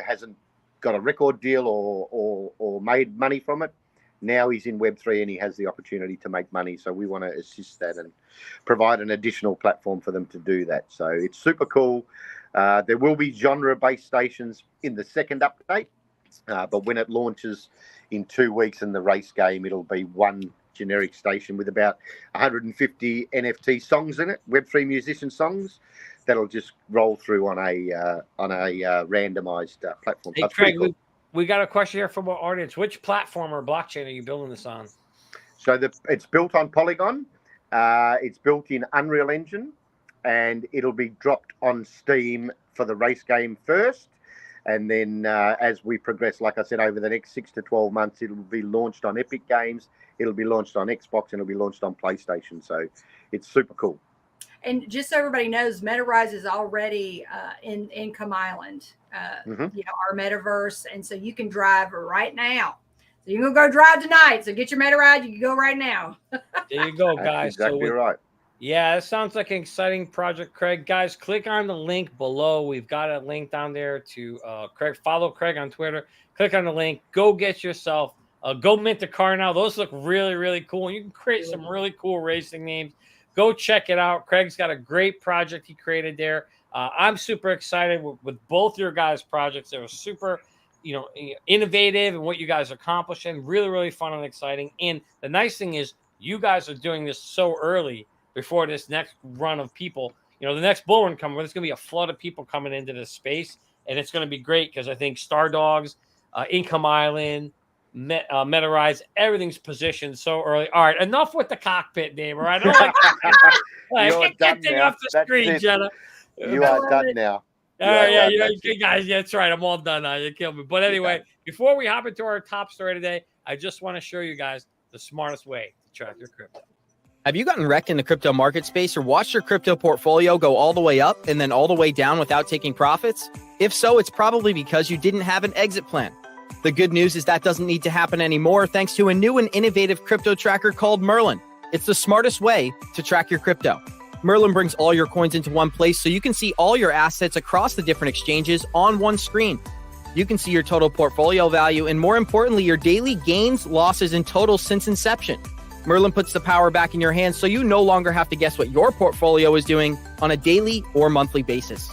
hasn't got a record deal or made money from it. Now he's in Web3 and he has the opportunity to make money. So we want to assist that and provide an additional platform for them to do that. So it's super cool. There will be genre-based stations in the second update, but when it launches in 2 weeks in the race game, it'll be one generic station with about 150 NFT songs in it, Web3 musician songs. That'll just roll through on a randomized platform. Hey, That's Craig, pretty cool. we got a question here from our audience. Which platform or blockchain are you building this on? So it's built on Polygon. It's built in Unreal Engine, and it'll be dropped on Steam for the race game first. And then as we progress, like I said, over the next 6 to 12 months, it'll be launched on Epic Games. It'll be launched on Xbox, and it'll be launched on PlayStation. So it's super cool. And just so everybody knows, Metarides is already in Income Island, our metaverse. And so you can drive right now. So you can go drive tonight. So get your Metaride. You can go right now. There you go, guys. That's exactly right. Yeah, it sounds like an exciting project, Craig. Guys, click on the link below. We've got a link down there to Craig. Follow Craig on Twitter. Click on the link. Go get yourself. Go mint a car now. Those look really, really cool. You can create some really cool racing names. Go check it out. Craig's got a great project he created there. I'm super excited with both your guys' projects. They were super, innovative and what you guys are accomplishing. Really, really fun and exciting. And the nice thing is you guys are doing this so early before this next run of people. The next bull run coming, there's going to be a flood of people coming into this space. And it's going to be great because I think Stardawgs, Income Island, Metarides, everything's positioned so early. All right, enough with the cockpit name. All right, get that thing off the screen, Jenna. You are done now. Guys, that's right. I'm all done now. You killed me. But anyway, before we hop into our top story today, I just want to show you guys the smartest way to track your crypto. Have you gotten wrecked in the crypto market space or watched your crypto portfolio go all the way up and then all the way down without taking profits? If so, it's probably because you didn't have an exit plan. The good news is that doesn't need to happen anymore thanks to a new and innovative crypto tracker called Merlin. It's the smartest way to track your crypto. Merlin brings all your coins into one place so you can see all your assets across the different exchanges on one screen. You can see your total portfolio value and, more importantly, your daily gains, losses, and totals since inception. Merlin puts the power back in your hands so you no longer have to guess what your portfolio is doing on a daily or monthly basis.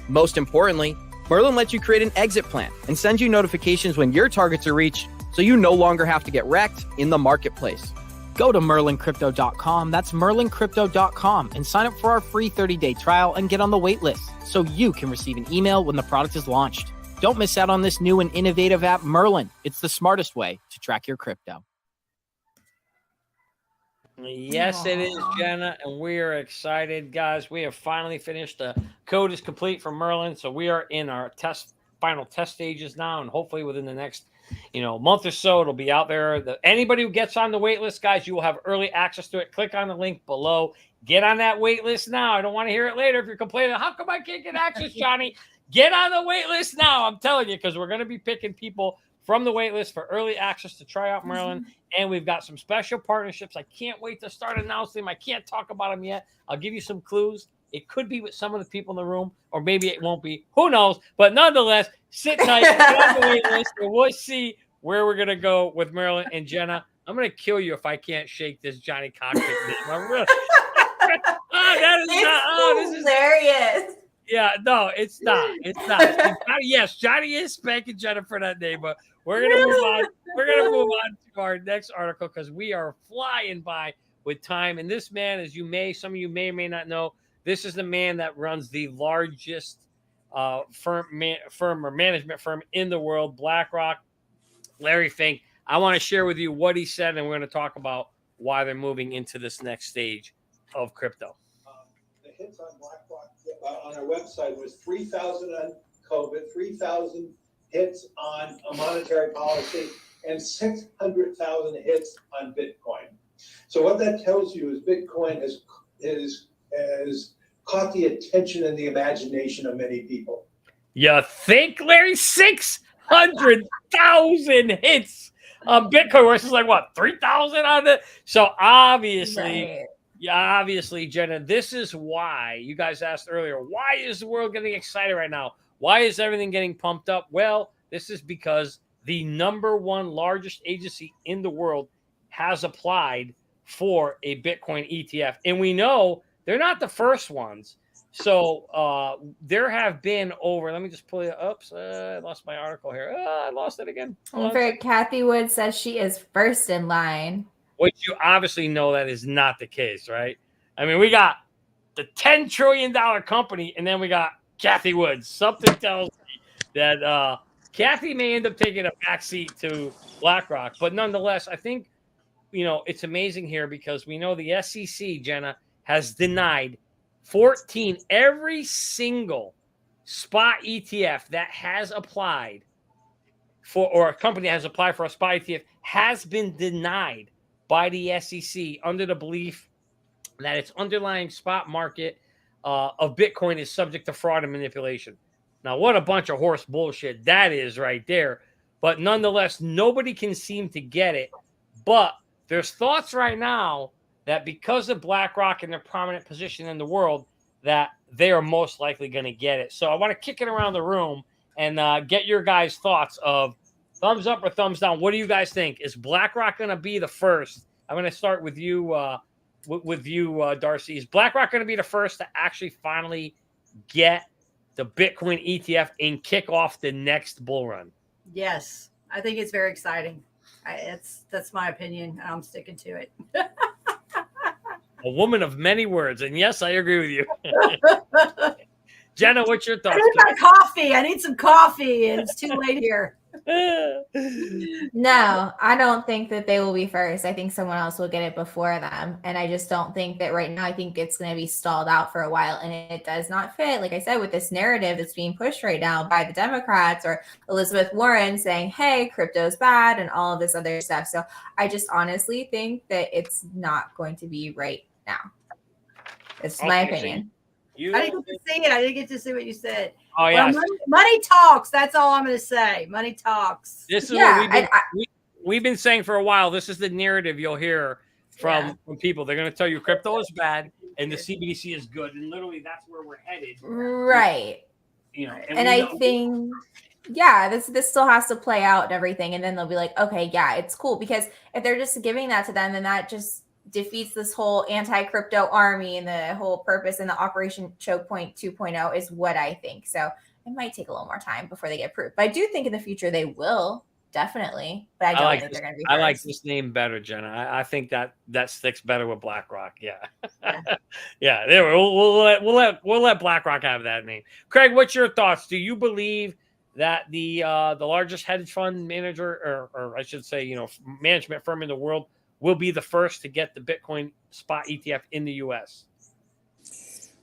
Most importantly, Merlin lets you create an exit plan and sends you notifications when your targets are reached so you no longer have to get wrecked in the marketplace. Go to merlincrypto.com, that's merlincrypto.com, and sign up for our free 30-day trial and get on the wait list so you can receive an email when the product is launched. Don't miss out on this new and innovative app, Merlin. It's the smartest way to track your crypto. Yes, it is, Jenna, and we are excited, guys. We have finally finished. The code is complete for Merlin, so we are in our final test stages now, and hopefully within the next month or so, it'll be out there. Anybody who gets on the wait list, guys, you will have early access to it. Click on the link below. Get on that wait list now. I don't want to hear it later if you're complaining, how come I can't get access, Johnny? Get on the wait list now. I'm telling you, because we're going to be picking people from the wait list for early access to try out Merlin. And we've got some special partnerships. I can't wait to start announcing them. I can't talk about them yet. I'll give you some clues. It could be with some of the people in the room, or maybe it won't be. Who knows? But nonetheless, sit tight, get on the wait list, and we'll see where we're going to go with Merlin and Jenna. I'm going to kill you if I can't shake this Johnny Cockpit name. I'm really... This is hilarious. Yeah, no, it's not. It's not. Yes, Johnny is spanking Jenna for that name, but we're gonna move on. We're gonna move on to our next article because we are flying by with time. And this man, as some of you may or may not know, this is the man that runs the largest firm or management firm in the world, BlackRock. Larry Fink. I want to share with you what he said, and we're going to talk about why they're moving into this next stage of crypto. The hits on BlackRock on our website was 3,000 on COVID, 3,000 hits on a monetary policy, and 600,000 hits on Bitcoin. So what that tells you is Bitcoin has caught the attention and the imagination of many people. You think, Larry? 600,000 hits on Bitcoin versus like what, 3,000 on it? So obviously, obviously, Jenna, this is why you guys asked earlier, why is the world getting excited right now? Why is everything getting pumped up? Well, this is because the #1 largest agency in the world has applied for a Bitcoin ETF. And we know they're not the first ones. So there have been over, let me just pull it up. I lost my article here. I lost it again. Kathy Wood says she is first in line. which you obviously know that is not the case, right? I mean, we got the $10 trillion company, and then we got Kathy Woods. Something tells me that Kathy may end up taking a backseat to BlackRock. But nonetheless, I think, it's amazing here because we know the SEC, Jenna, has denied 14, every single spot ETF that has applied for, or a company has applied for a spot ETF has been denied by the SEC under the belief that its underlying spot market of Bitcoin is subject to fraud and manipulation. Now, what a bunch of horse bullshit that is right there. But nonetheless, nobody can seem to get it. But there's thoughts right now that because of BlackRock and their prominent position in the world, that they are most likely going to get it. So I want to kick it around the room and get your guys' thoughts of thumbs up or thumbs down. What do you guys think? Is BlackRock going to be the first? I'm going to start with you, Darcy. Is BlackRock going to be the first to actually finally get the Bitcoin ETF and kick off the next bull run? Yes, I think it's very exciting. That's my opinion. I'm sticking to it. A woman of many words, and yes, I agree with you. Jenna, what's your thoughts? I need my coffee. I need some coffee, and it's too late here. No, I don't think that they will be first. I think someone else will get it before them. And I just don't think that right now, I think it's going to be stalled out for a while. And it does not fit, like I said, with this narrative that's being pushed right now by the Democrats or Elizabeth Warren saying, hey, crypto's bad and all of this other stuff. So I just honestly think that it's not going to be right now. It's my opinion. I didn't get to see it. I didn't get to see what you said. Oh, yeah. Well, money talks. That's all I'm going to say. Money talks. This is what we've been saying for a while. This is the narrative you'll hear from people. They're going to tell you crypto is bad and the CBDC is good. And literally that's where we're headed. Right. And I think, this still has to play out and everything. And then they'll be like, okay, yeah, it's cool. Because if they're just giving that to them, then that just defeats this whole anti-crypto army, and the whole purpose and the Operation Choke Point 2.0 is what I think. So it might take a little more time before they get approved. But I do think in the future they will, definitely. But I don't think they're going to be first. I like this name better, Jenna. I think that sticks better with BlackRock. Yeah. Yeah. There, we'll let BlackRock have that name. Craig, what's your thoughts? Do you believe that the largest hedge fund manager, or I should say, management firm in the world, will be the first to get the Bitcoin spot ETF in the U.S.?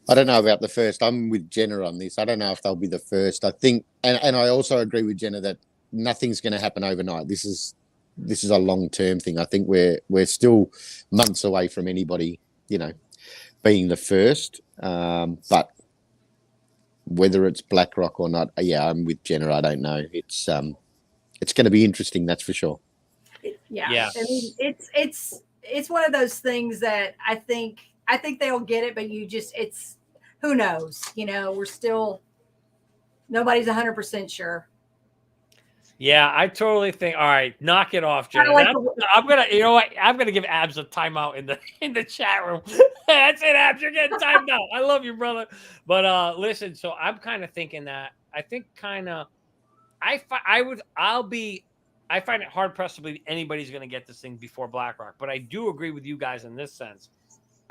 I don't know about the first. I'm with Jenna on this. I don't know if they'll be the first. I think, and I also agree with Jenna that nothing's going to happen overnight. This is a long-term thing. I think we're still months away from anybody, being the first. But whether it's BlackRock or not, I'm with Jenna. I don't know. It's going to be interesting. That's for sure. Yeah. I mean, it's one of those things that I think they'll get it, but it's who knows? We're still, nobody's 100% sure. Yeah, I totally think. All right, knock it off, Jenna. I'm gonna give Abs a timeout in the chat room. That's it, Abs. You're getting timed out. I love you, brother. But listen, so I'm kind of thinking that I find it hard pressed to believe anybody's going to get this thing before BlackRock. But I do agree with you guys in this sense.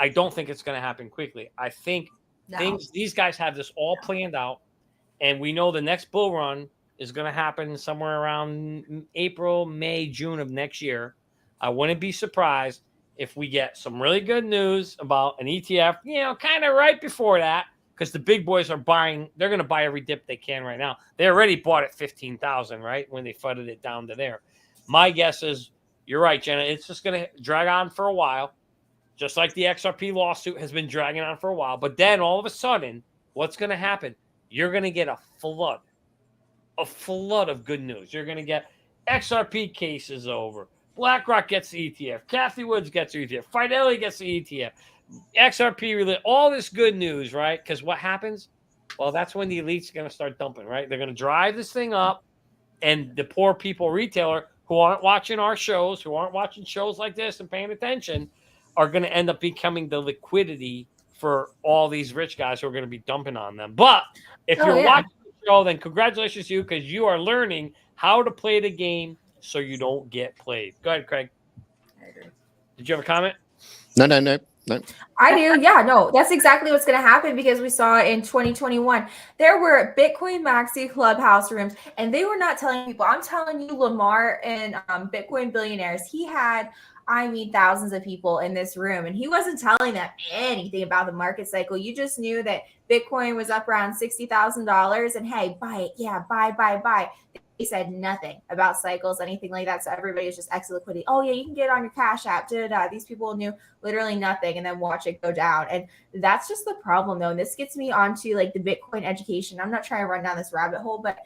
I don't think it's going to happen quickly. I think these guys have this all planned out, and we know the next bull run is going to happen somewhere around April, May, June of next year. I wouldn't be surprised if we get some really good news about an ETF, kind of right before that, because the big boys are buying. They're going to buy every dip they can right now. They already bought at 15,000, right, when they fudded it down to there. My guess is you're right, Jenna. It's just going to drag on for a while, just like the XRP lawsuit has been dragging on for a while. But then all of a sudden, what's going to happen? You're going to get a flood of good news. You're going to get XRP cases over. BlackRock gets the ETF. Kathy Woods gets the ETF. Fidelity gets the ETF. XRP, all this good news, right? Because what happens? Well, that's when the elites are going to start dumping, right? They're going to drive this thing up, and the poor people retailer who aren't watching our shows, who aren't watching shows like this and paying attention, are going to end up becoming the liquidity for all these rich guys who are going to be dumping on them. But if you're watching the show, then congratulations to you, because you are learning how to play the game so you don't get played. Go ahead, Craig. I agree. Did you have a comment? No. I do. Yeah, no, that's exactly what's going to happen because we saw in 2021, there were Bitcoin Maxi Clubhouse rooms, and they were not telling people. I'm telling you, Lamar and Bitcoin Billionaires, he had, I mean, thousands of people in this room, and he wasn't telling them anything about the market cycle. You just knew that Bitcoin was up around $60,000, and hey, buy it. Yeah, buy. He said nothing about cycles, anything like that. So everybody was just exit liquidity. Oh yeah, you can get it on your Cash App. These people knew literally nothing, and then watch it go down. And that's just the problem, though. And this gets me onto like the Bitcoin education. I'm not trying to run down this rabbit hole, but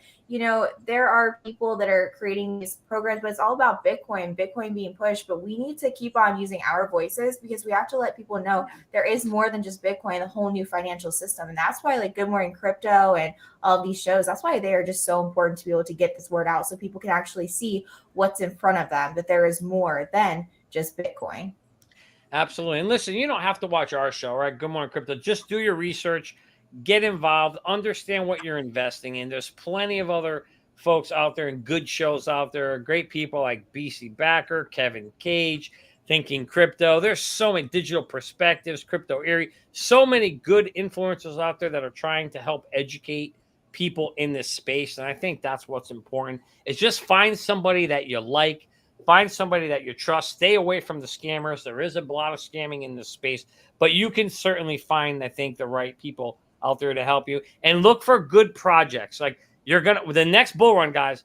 there are people that are creating these programs, but it's all about Bitcoin being pushed. But we need to keep on using our voices because we have to let people know there is more than just Bitcoin, a whole new financial system. And that's why like Good Morning Crypto and all of these shows, that's why they are just so important to be able to get this word out so people can actually see what's in front of them, that there is more than just Bitcoin. Absolutely. And listen, you don't have to watch our show, right? Good Morning Crypto. Just do your research, get involved, understand what you're investing in. There's plenty of other folks out there and good shows out there. Great people like BC Backer, Kevin Cage, Thinking Crypto. There's so many Digital Perspectives, Crypto Erie, so many good influencers out there that are trying to help educate people in this space. And I think that's what's important is just find somebody that you like. Find somebody that you trust. Stay away from the scammers. There is a lot of scamming in this space, but you can certainly find, I think, the right people out there to help you. And look for good projects. Like the next bull run, guys,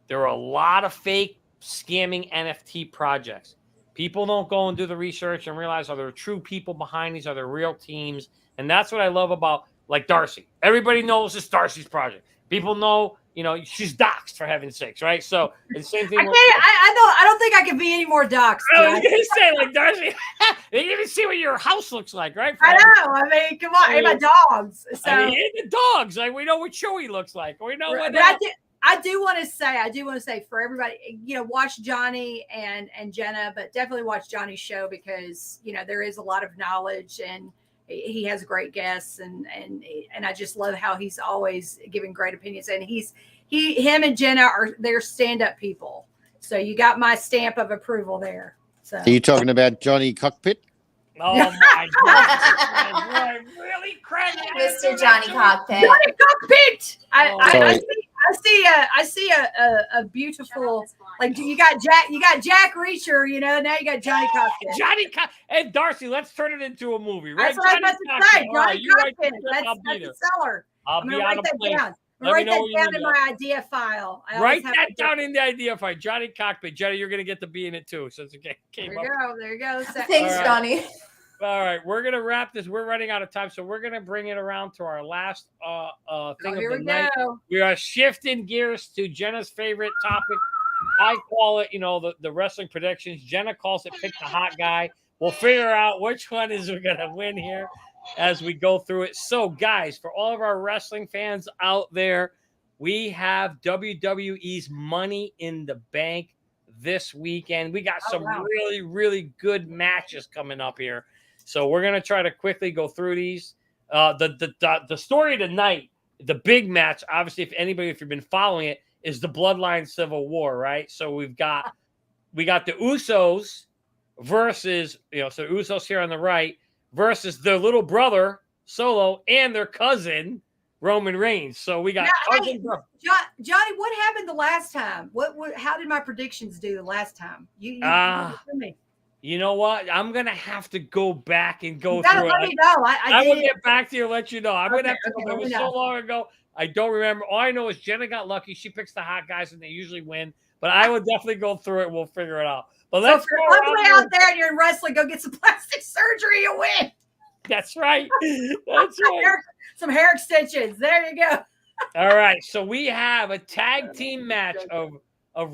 there are a lot of fake scamming NFT projects. People don't go and do the research and realize, are there true people behind these? Are there real teams? And that's what I love about like Darcy. Everybody knows it's Darcy's project. People know, she's doxxed for heaven's sakes, right? So the same thing. I don't think I can be any more doxxed. I was gonna say, like Darcy, they can even see what your house looks like, right? I know. I mean, come on, and my dogs. So and the dogs, like we know what Chewy looks like. We know what. But I do want to say for everybody, watch Johnny and Jenna, but definitely watch Johnny's show because there is a lot of knowledge and he has great guests and I just love how he's always giving great opinions and him and Jenna they're stand-up people. So you got my stamp of approval there. So are you talking about Johnny Cockpit? Oh my God. Really crazy. Mr. Johnny Cockpit. Johnny Cockpit. I see a beautiful, like you got Jack Reacher, now you got Johnny Cockpit. And Darcy, let's turn it into a movie, right? That's what I was about to say. Johnny Cockpit. That's the seller. I'm going to write that down. Write that down in my idea file. Write that down in the idea file. Johnny Cockpit. Jenna, you're going to get to be in it too. So it's okay. There you go. Thanks, right. Johnny. All right. We're going to wrap this. We're running out of time. So we're going to bring it around to our last thing of the night. We are shifting gears to Jenna's favorite topic. I call it, the wrestling predictions. Jenna calls it pick the hot guy. We'll figure out which one is we're going to win here as we go through it. So, guys, for all of our wrestling fans out there, we have WWE's Money in the Bank this weekend. We got some really, really good matches coming up here. So we're going to try to quickly go through these. The story of the night, the big match, obviously, if you've been following it, is the Bloodline Civil War, right? So we got the Usos versus, so Usos here on the right, versus their little brother, Solo, and their cousin, Roman Reigns. So we got Johnny, what happened the last time? How did my predictions do the last time? You know what? I'm going to have to go back and go through it. Let me know. I will get back to you and let you know. I'm going to have to go. It was so long ago. I don't remember. All I know is Jenna got lucky. She picks the hot guys and they usually win. But I will definitely go through it. We'll figure it out. But let's go out there and you're in wrestling. Go get some plastic surgery. You win. That's right. That's right. Some hair extensions. There you go. All right. So we have a tag team match of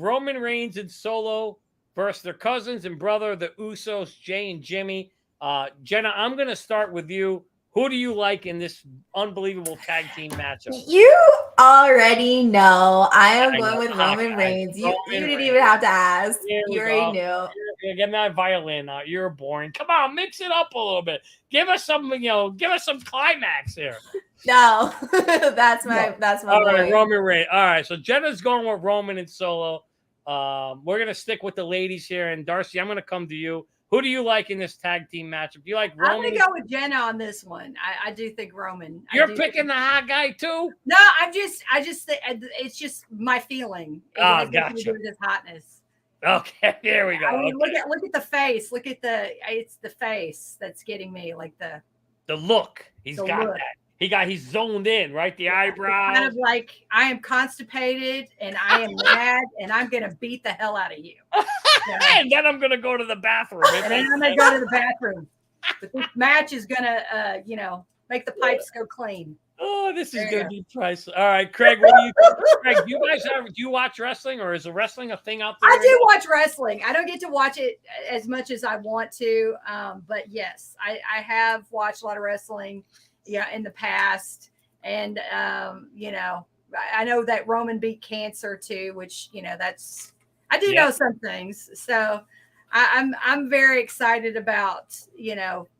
Roman Reigns and Solo versus their cousins and brother, the Usos, Jay and Jimmy. Jenna, I'm going to start with you. Who do you like in this unbelievable tag team matchup? You already know. I am going with Roman Reigns. You didn't even have to ask. You already knew. Get my violin out. You're boring. Come on, mix it up a little bit. Give us some, give us some climax here. No, that's my All right, Roman Reigns. All right, so Jenna's going with Roman and Solo. We're gonna stick with the ladies here, and Darcy, I'm gonna come to you. Who do you like in this tag team matchup? Do you like Roman? I'm going to go with Jenna on this one. I do think Roman. You're picking the hot guy too? No, I just it's just my feeling. It Oh, has nothing to gotcha. do with his hotness. Okay, there we go. I mean, Okay. look at the face. Look at it's the face that's getting me, like the look. He's the got look. that. He's zoned in, right? The eyebrows. Kind of like, I am constipated and I am mad and I'm going to beat the hell out of you. And then I'm going to go to the bathroom. And then I'm going to go to the bathroom. But this match is going to, make the pipes go clean. Oh, this is There you going to go. be priceless. All right, Craig, what do you think? Craig, do you watch wrestling, or is the wrestling a thing out there? I do watch wrestling. I don't get to watch it as much as I want to. But yes, I have watched a lot of wrestling, in the past. And, I know that Roman beat cancer too, which, I do know some things. So I'm very excited about,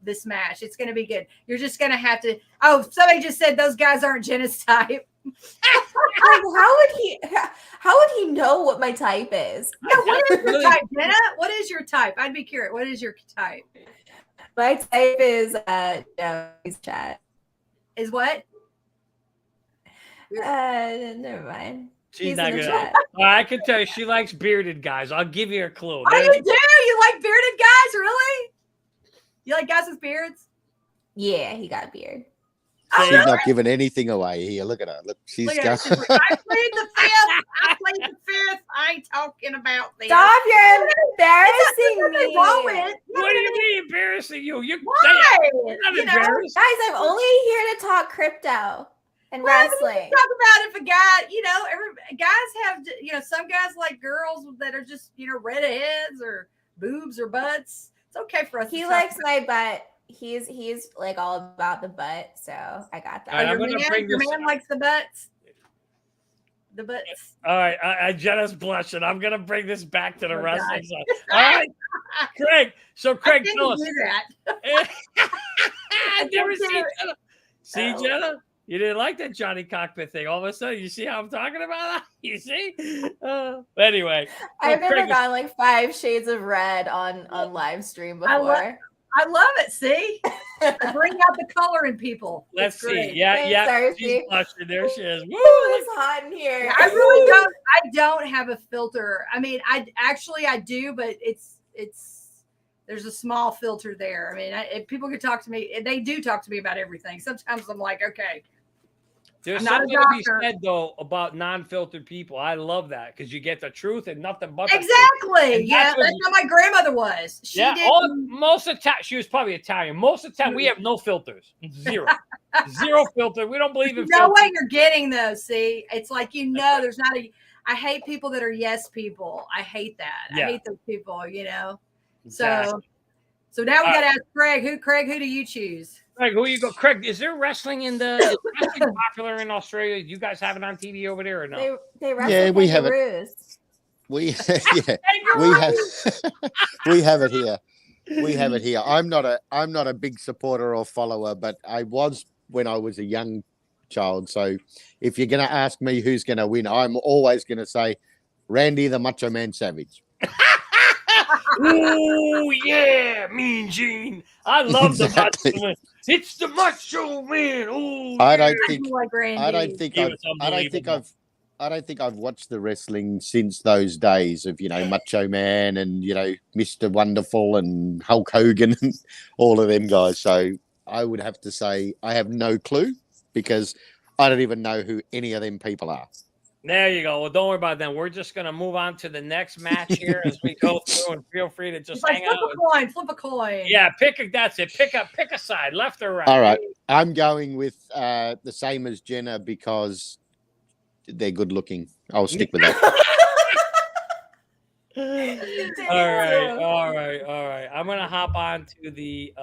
this match. It's going to be good. You're just going to have to. Oh, somebody just said those guys aren't Jenna's type. How would he know what my type is? Yeah, what is your type, Jenna? What is your type? I'd be curious. What is your type? My type is Joey's chat. Is what? Never mind. She's He's not in the gonna. chat. I can tell you, she likes bearded guys. I'll give you a clue. Oh, you do? You like bearded guys? Really? You like guys with beards? Yeah, he got a beard. She's not giving anything away here. Look at her. Look, she's Look at got. her. She's like, I played the fifth. I played the fifth. I ain't talking about this. Stop! You're embarrassing There's me. nothing wrong with it. What do you mean embarrassing you? Why? You're not You know, embarrassed. Guys, I'm only here to talk crypto and Well, wrestling. Talk about if a guy, guys have, some guys like girls that are just, red heads or boobs or butts. It's okay for us. He to likes talk my butt. He's like all about the butt, so I got that. All right, I'm your gonna man, bring your this- man likes the butts. The butts. All right, Jenna's blushing. I'm gonna bring this back to the Oh, wrestling God. side. All right, Craig. So Craig, I tell didn't us. do that. I've never seen Jenna. See, No. Jenna? You didn't like that Johnny Cockpit thing. All of a sudden, you see how I'm talking about that? You see? Anyway. I've never Craig is- gone like 5 shades of red on live stream I before. I love it. See, I bring out the color in people. Let's It's see. great. Yeah, Thanks, yeah. Darcy. She's blushing. There she is. Woo! Ooh, it's hot in here. I really don't. I don't have a filter. I mean, I do, but it's there's a small filter there. I mean, if people could talk to me, they do talk to me about everything. Sometimes I'm like, okay, There's I'm not a something to be doctor. said though about non-filtered people. I love that because you get the truth and nothing but the truth. exactly. And Yeah, that's what that's how my grandmother was. She Yeah, didn't. most of the time she was probably Italian. Most of the time we have no filters, zero filter. We don't believe in No filters. way you're getting those. See, it's like there's not a. I hate people that are yes people. I hate that. Yeah. I hate those people. Exactly. So now we All got to ask Craig. Who do you choose? Craig, who you go? Craig, is there wrestling is wrestling popular in Australia? Do you guys have it on TV over there or no? They wrestle Yeah, we have it. kangaroos. We we have it here. We have it here. I'm not a big supporter or follower, but I was when I was a young child. So if you're going to ask me who's going to win, I'm always going to say Randy the Macho Man Savage. Oh yeah, Mean Gene. I love Exactly. the Macho Man. It's the Macho Man. Oh, I yeah. don't I think do like Randy. I don't think He I've was I don't think unbelievable. I've watched the wrestling since those days of Macho Man and Mr. Wonderful and Hulk Hogan and all of them guys. So I would have to say I have no clue because I don't even know who any of them people are. There you go. Well, don't worry about that. We're just going to move on to the next match here as we go through, and feel free to It's just like hang out. flip a coin. Yeah, that's it. Pick a side, left or right. All right. I'm going with the same as Jenna because they're good looking. I'll stick with that. All right. I'm gonna hop on to the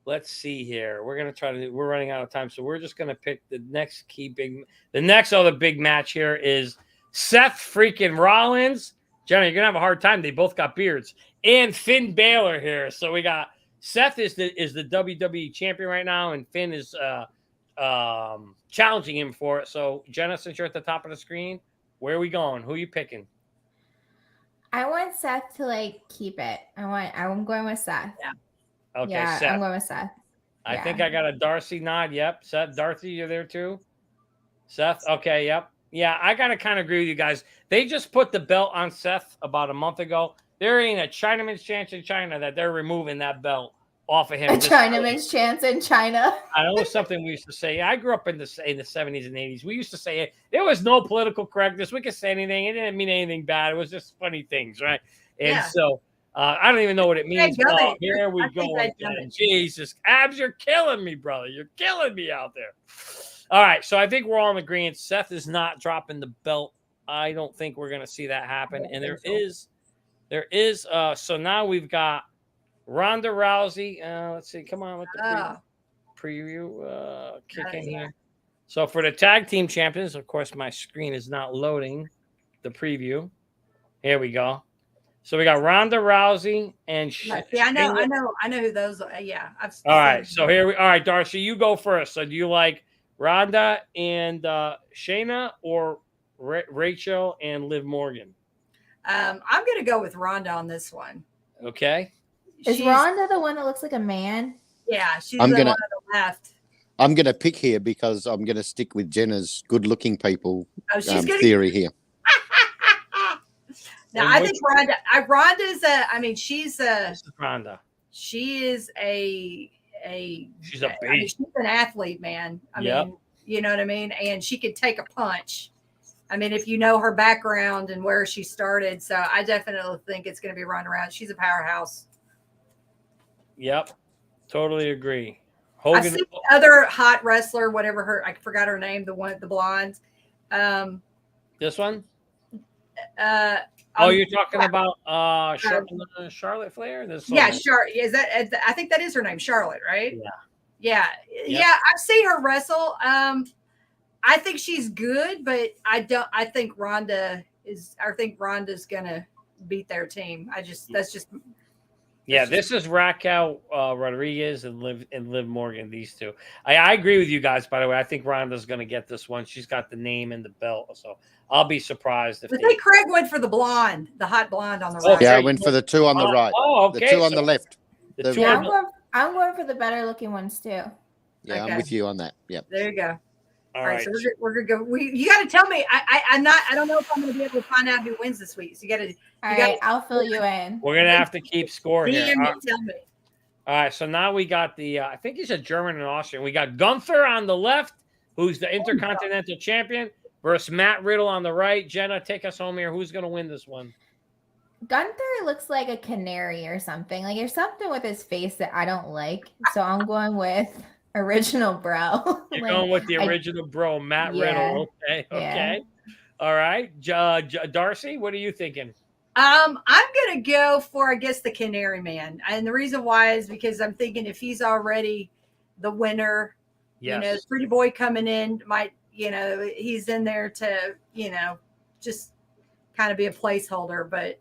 let's see here. We're running out of time, so we're just gonna pick the next other big match here is Seth freaking Rollins. Johnny, you're gonna have a hard time. They both got beards. And Finn Balor here. So we got Seth is the WWE champion right now, and Finn is challenging him for it. So Jenna, since you're at the top of the screen, where are we going? Who are you picking? I want Seth to like keep it. I'm going with Seth. Yeah. Okay, Yeah, Seth. I'm going with Seth. I think I got a Darcy nod. Yep. Seth, Darcy, you're there too? Seth? Okay, yep. Yeah, I got to kind of agree with you guys. They just put the belt on Seth about a month ago. There ain't a Chinaman's chance in China that they're removing that belt off of him. A Chinaman's chance in China. I know it's something we used to say. I grew up in the 70s and 80s. We used to say it. There was no political correctness. We could say anything. It didn't mean anything bad. It was just funny things, right? And so I don't even know what it means. Oh, here we go again. Jesus, Abs, you're killing me, brother. You're killing me out there. All right, so I think we're all in agreement. Seth is not dropping the belt. I don't think we're going to see that happen. And there is. So now we've got Ronda Rousey. Let's see. Come on with the preview. Kick in here. So for the tag team champions, of course, my screen is not loading the preview. Here we go. So we got Ronda Rousey and I know who those are. Yeah. All right. So all right, Darcy, you go first. So do you like Ronda and Shayna or Rachel and Liv Morgan? I'm going to go with Ronda on this one. Okay. Is Ronda the one that looks like a man? Yeah, she's the one on the left. I'm going to pick here because I'm going to stick with Jenna's good-looking people theory here. Now, I think Ronda's she's Ronda. She is she's a beast. She's an athlete, man. I mean, you know what I mean? And she could take a punch. I mean, if you know her background and where she started. So I definitely think it's going to be Ronda Rousey. She's a powerhouse. Yep. Totally agree. Hogan. I've seen other hot wrestler, whatever I forgot her name, the blonde. This one? You're talking about Charlotte Flair? Charlotte. I think that is her name, Charlotte, right? Yeah. I've seen her wrestle. I think she's good, but I think Ronda's gonna beat their team. This is Raquel Rodriguez and Liv Morgan, these two. I agree with you guys, by the way. I think Ronda's going to get this one. She's got the name and the belt, so I'll be surprised if. I think Craig went for the blonde, the hot blonde on the right. Yeah, I went for the two on the right. Oh, okay. The two on the left. I'm going for the better looking ones too. Yeah, I'm with you on that. Yeah. There you go. All right. So we're gonna go. You got to tell me. I don't know if I'm going to be able to find out who wins this week. So you got to. All right, I'll fill you in. We're gonna have to keep score here. Tell me. All right. So now we got the. I think he's a German and Austrian. We got Gunther on the left, who's the Intercontinental Champion, versus Matt Riddle on the right. Jenna, take us home here. Who's gonna win this one? Gunther looks like a canary or something. Like there's something with his face that I don't like. So I'm going with original bro. You're going with the original bro, Matt Riddle. Okay. Yeah. All right. Darcy, what are you thinking? I'm going to go for, I guess, the Canary Man. And the reason why is because I'm thinking if he's already the winner, Pretty Boy coming in might, he's in there to, just kind of be a placeholder. But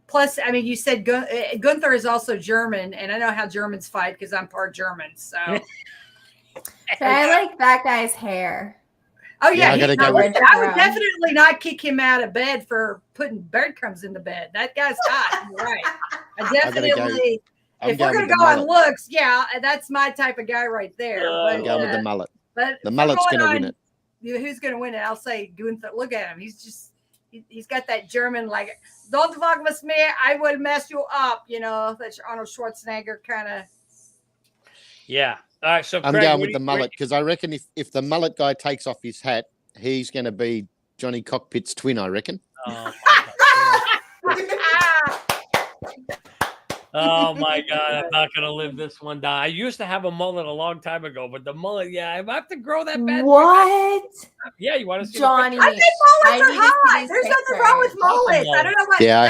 plus, I mean, you said Gunther is also German, and I know how Germans fight because I'm part German. So I like that guy's hair. Oh yeah, I would definitely not kick him out of bed for putting breadcrumbs in the bed. That guy's hot. You're right. I definitely. If we're gonna go on looks, that's my type of guy right there. I'm going with the mullet. But the mullet's gonna win it. Who's gonna win it? I'll say Gunther. Look at him. He's got that German like, don't fuck with me, I will mess you up. That's Arnold Schwarzenegger kind of. Yeah. All right, so I'm going with the mullet because I reckon if the mullet guy takes off his hat, he's going to be Johnny Cockpit's twin, I reckon. Oh my God, I'm not going to live this one down. I used to have a mullet a long time ago, but the mullet, I have to grow that back. What? Yeah, you want to see Johnny? I think mullets are hot. There's nothing wrong with mullets. I don't know what. Yeah, I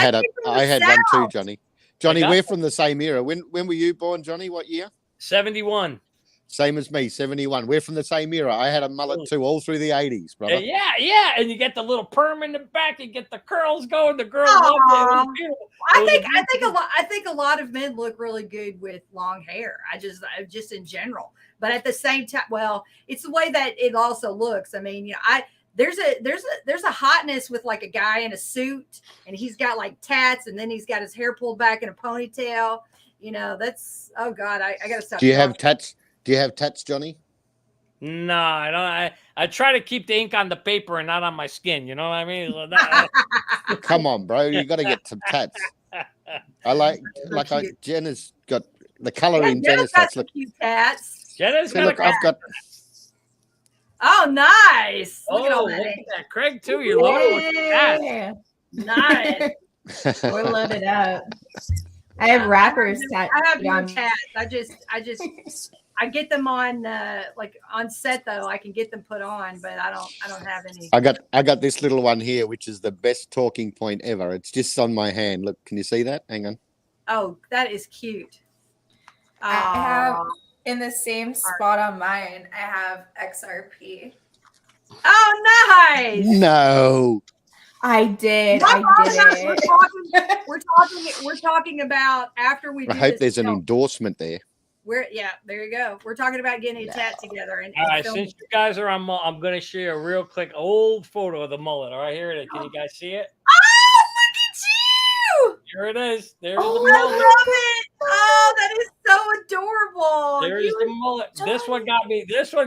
had one too, Johnny. Johnny, we're from the same era. When were you born, Johnny? What year? 71. Same as me, 71. We're from the same era. I had a mullet too, all through the 80s, brother. Yeah. And you get the little perm in the back. You get the curls going. The girls love it. I think a lot of men look really good with long hair. I just in general. But at the same time, well, it's the way that it also looks. I mean, there's a hotness with like a guy in a suit and he's got like tats and then he's got his hair pulled back in a ponytail. You know, that's, oh God, I gotta stop. Do you have tats? Do you have tats, Johnny? No, I don't. I try to keep the ink on the paper and not on my skin. You know what I mean? Come on, bro. You got to get some tats. I like Jenna's got the color in Jenna's tats. Look, cute tats. Jenna's see, look, I've got. Oh, nice. Look at all look that. at that. Craig, too. You're loaded with tats. Nice. We're loaded up. I have rappers I have no on. tats. I get them on like on set though. I can get them put on, but I don't have any. I got this little one here, which is the best talking point ever. It's just on my hand. Look, can you see that? Hang on. Oh, that is cute. I have in the same spot on mine. I have XRP. Oh, nice. No. I did. We're talking about after we. I hope there's an endorsement there. There you go. We're talking about getting a tat together. And all right, since you guys are on, I'm going to share a real quick old photo of the mullet. All right, here it is. Can you guys see it? Oh, look at you! Here it is. There's the mullet. I love it. Oh, that is so adorable. There's the mullet. This one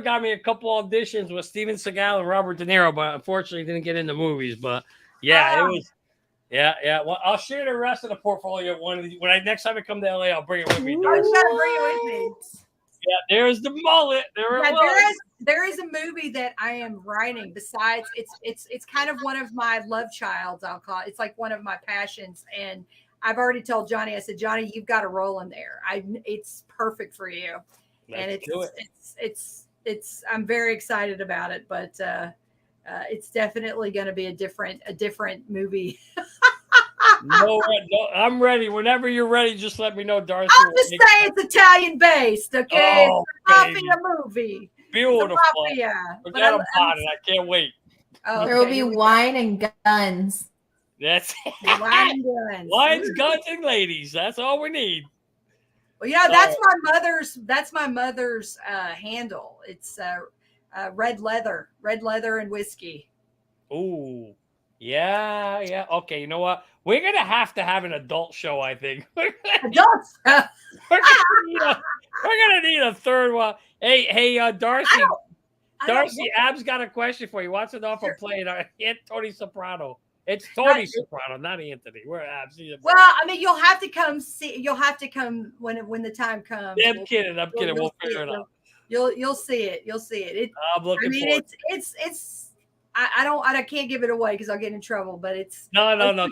got me a couple auditions with Steven Seagal and Robert De Niro, but unfortunately didn't get into movies. But yeah, it was. Yeah. Well, I'll share the rest of the portfolio. Next time I come to LA, I'll bring it with me. You gotta bring it with me. Yeah, there's the mullet. There is a movie that I am writing. Besides, it's kind of one of my love childs. I'll call it. It's like one of my passions, and I've already told Johnny. I said, Johnny, you've got a role in there. It's perfect for you, and it's. I'm very excited about it, but. It's definitely going to be a different movie. No, I'm ready. Whenever you're ready, just let me know, Darcy. I'll just say it's Italian based, okay? Oh, it's a mafia movie. Beautiful. Forget about it. I can't wait. Oh, there will be wine and guns. That's wine and guns. Wines, guns, and ladies. That's all we need. Well, yeah, that's my mother's handle. It's red leather and whiskey. Ooh, yeah. Okay, you know what? We're gonna have to have an adult show. I think. Adults. We're gonna need a third one. Hey, Darcy. Darcy, Ab's got a question for you. Wants to know if I'm playing Tony Soprano. It's Tony Soprano, not Anthony. We're Abs. Well, I mean, you'll have to come see. You'll have to come when the time comes. Yeah, I'm kidding. We'll figure it out. You'll see it. You'll see it. I'm looking forward. It's. I can't give it away because I'll get in trouble. But it's no.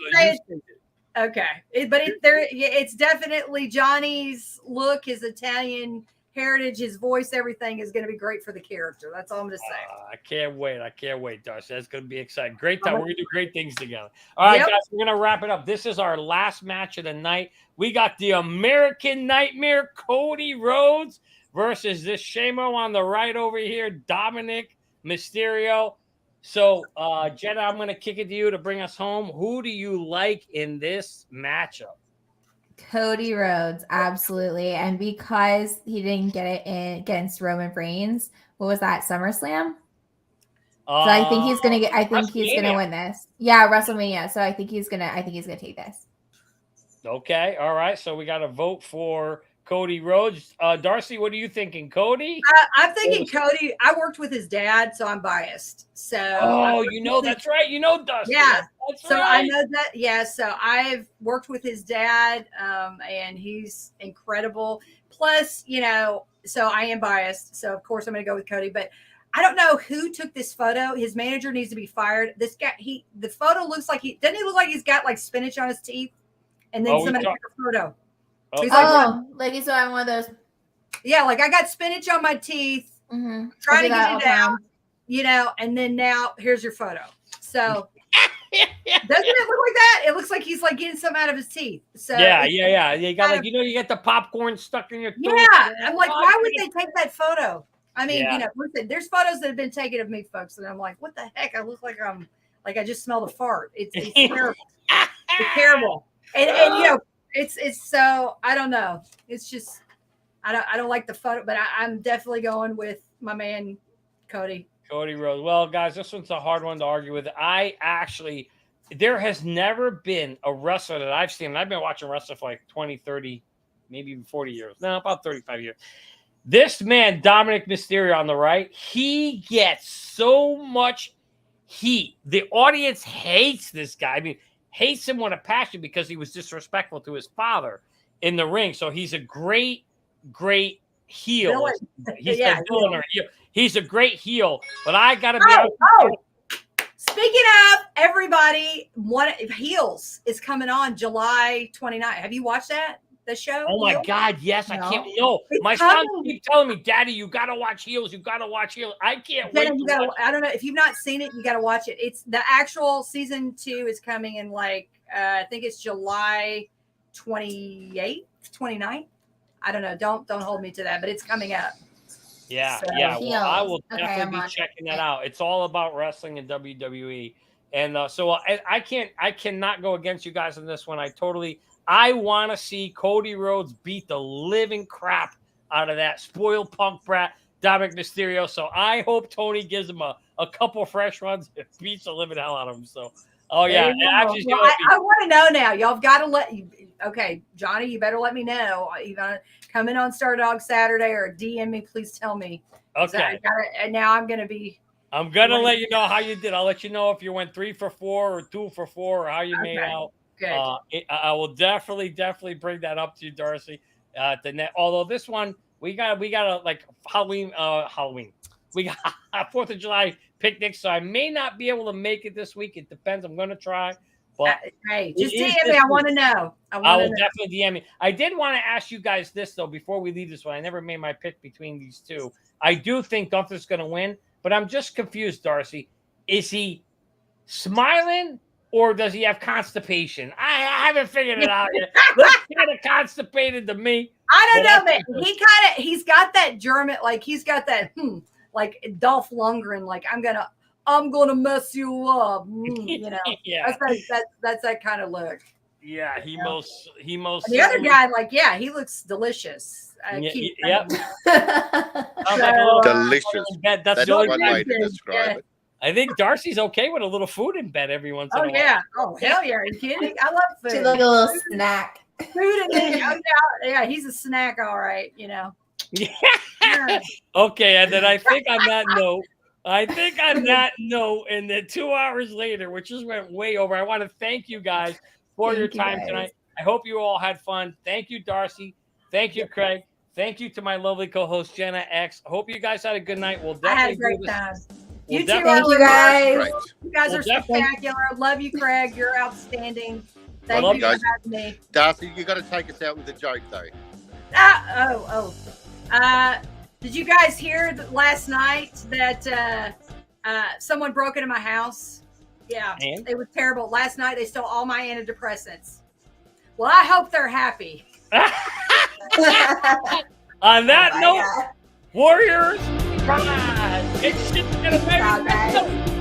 Okay, it's definitely Johnny's look, his Italian heritage, his voice, everything is going to be great for the character. That's all I'm going to say. I can't wait, Darcy. That's going to be exciting. Great time. We're going to do great things together. All right, guys, we're going to wrap it up. This is our last match of the night. We got the American Nightmare, Cody Rhodes, versus this Shamo on the right over here, Dominic Mysterio. So, Jenna, I'm going to kick it to you to bring us home. Who do you like in this matchup? Cody Rhodes, absolutely. And because he didn't get it in against Roman Reigns, what was that, SummerSlam? So I think he's gonna win this. Yeah, WrestleMania. So I think he's gonna take this. Okay, all right. So we got to vote for Cody Rhodes. Darcy, what are you thinking? Cody? I'm thinking Cody. I worked with his dad, so I'm biased. So that's right. You know Dusty. Yeah. That's so right. I know that. Yeah. So I've worked with his dad, and he's incredible. Plus, so I am biased. So of course I'm going to go with Cody, but I don't know who took this photo. His manager needs to be fired. This guy, the photo looks like doesn't he look like he's got like spinach on his teeth? And then somebody took a photo. He's like he's on one of those. Yeah, like I got spinach on my teeth, trying to get it out, and then now here's your photo. So doesn't it look like that? It looks like he's like getting some out of his teeth. So yeah. You got you get the popcorn stuck in your throat. Yeah, I'm like, why would they take that photo? I mean, listen, there's photos that have been taken of me, folks, and I'm like, what the heck? I look like I just smelled a fart. It's terrible. It's terrible. And it's so I don't know. It's just I don't like the photo, but I'm definitely going with my man Cody. Cody Rhodes. Well, guys, this one's a hard one to argue with. There has never been a wrestler that I've seen, and I've been watching wrestling for like 20, 30, maybe even 40 years. No, about 35 years. This man, Dominic Mysterio on the right, he gets so much heat. The audience hates this guy. I mean, hates him with a passion because he was disrespectful to his father in the ring. So he's a great heel. Villain. He's Yeah, a villain or heel. He's a great heel. But I got to be honest. Speaking of everybody, one Heels is coming on July 29th. Have you watched the show? Oh my God, yes. I can't. No, my son keeps telling me, Daddy, you got to watch Heels. You got to watch Heels. I can't wait. I don't know. If you've not seen it, you got to watch it. It's the actual season 2 is coming in like, I think it's July 28th, 29th. I don't know. Don't hold me to that, but it's coming up. Yeah, So, yeah. Well, I will Okay, definitely be checking that out. It's all about wrestling and WWE. And so I cannot go against you guys on this one. I want to see Cody Rhodes beat the living crap out of that spoiled punk brat, Dominic Mysterio. So I hope Tony gives him a couple fresh runs and beats the living hell out of him. So, yeah. I want to know now. Y'all have got to okay, Johnny, you better let me know. You got to come in on Stardawgs Saturday or DM me. Please tell me. Okay. And now I'm going to let you know how you did. I'll let you know if you went 3 for 4 or 2 for 4 or how you made out. Good. I will definitely bring that up to you, Darcy. Although this one we got a like Halloween. We got a 4th of July picnic, so I may not be able to make it this week. It depends. I'm going to try. But hey, just DM me. I want to know. I will definitely DM you. I did want to ask you guys this though before we leave this one. I never made my pick between these two. I do think Gunther's going to win, but I'm just confused, Darcy. Is he smiling or does he have constipation? I haven't figured it out yet. Looks kind of constipated to me. I don't know, but he's got that German, like he's got that like Dolph Lundgren, like I'm gonna mess you up, you know. Yeah, that's that kind of look. Yeah, he most. And the other guy, like, yeah, he looks delicious. Yep. Delicious. That's the one only way to describe it. I think Darcy's okay with a little food in bed every once in a while. Yeah. Oh, hell yeah. Are you kidding? I love food. She's like a little snack. Food in it. Yeah, he's a snack, all right, you know. Yeah. Okay, and then I think on that note, and then 2 hours later, which just went way over, I want to thank you guys for your time tonight. I hope you all had fun. Thank you, Darcy. Thank you, Craig. Thank you to my lovely co-host, Jenna X. Hope you guys had a good night. I had a great time. You too. Thank you guys. You guys are spectacular. Love you, Craig. You're outstanding. Thank you for having me. Darcy, you got to take us out with a joke, though. Did you guys hear that last night that someone broke into my house? Yeah, it was terrible. Last night they stole all my antidepressants. Well, I hope they're happy. On that note, Warriors, rise! It's just gonna be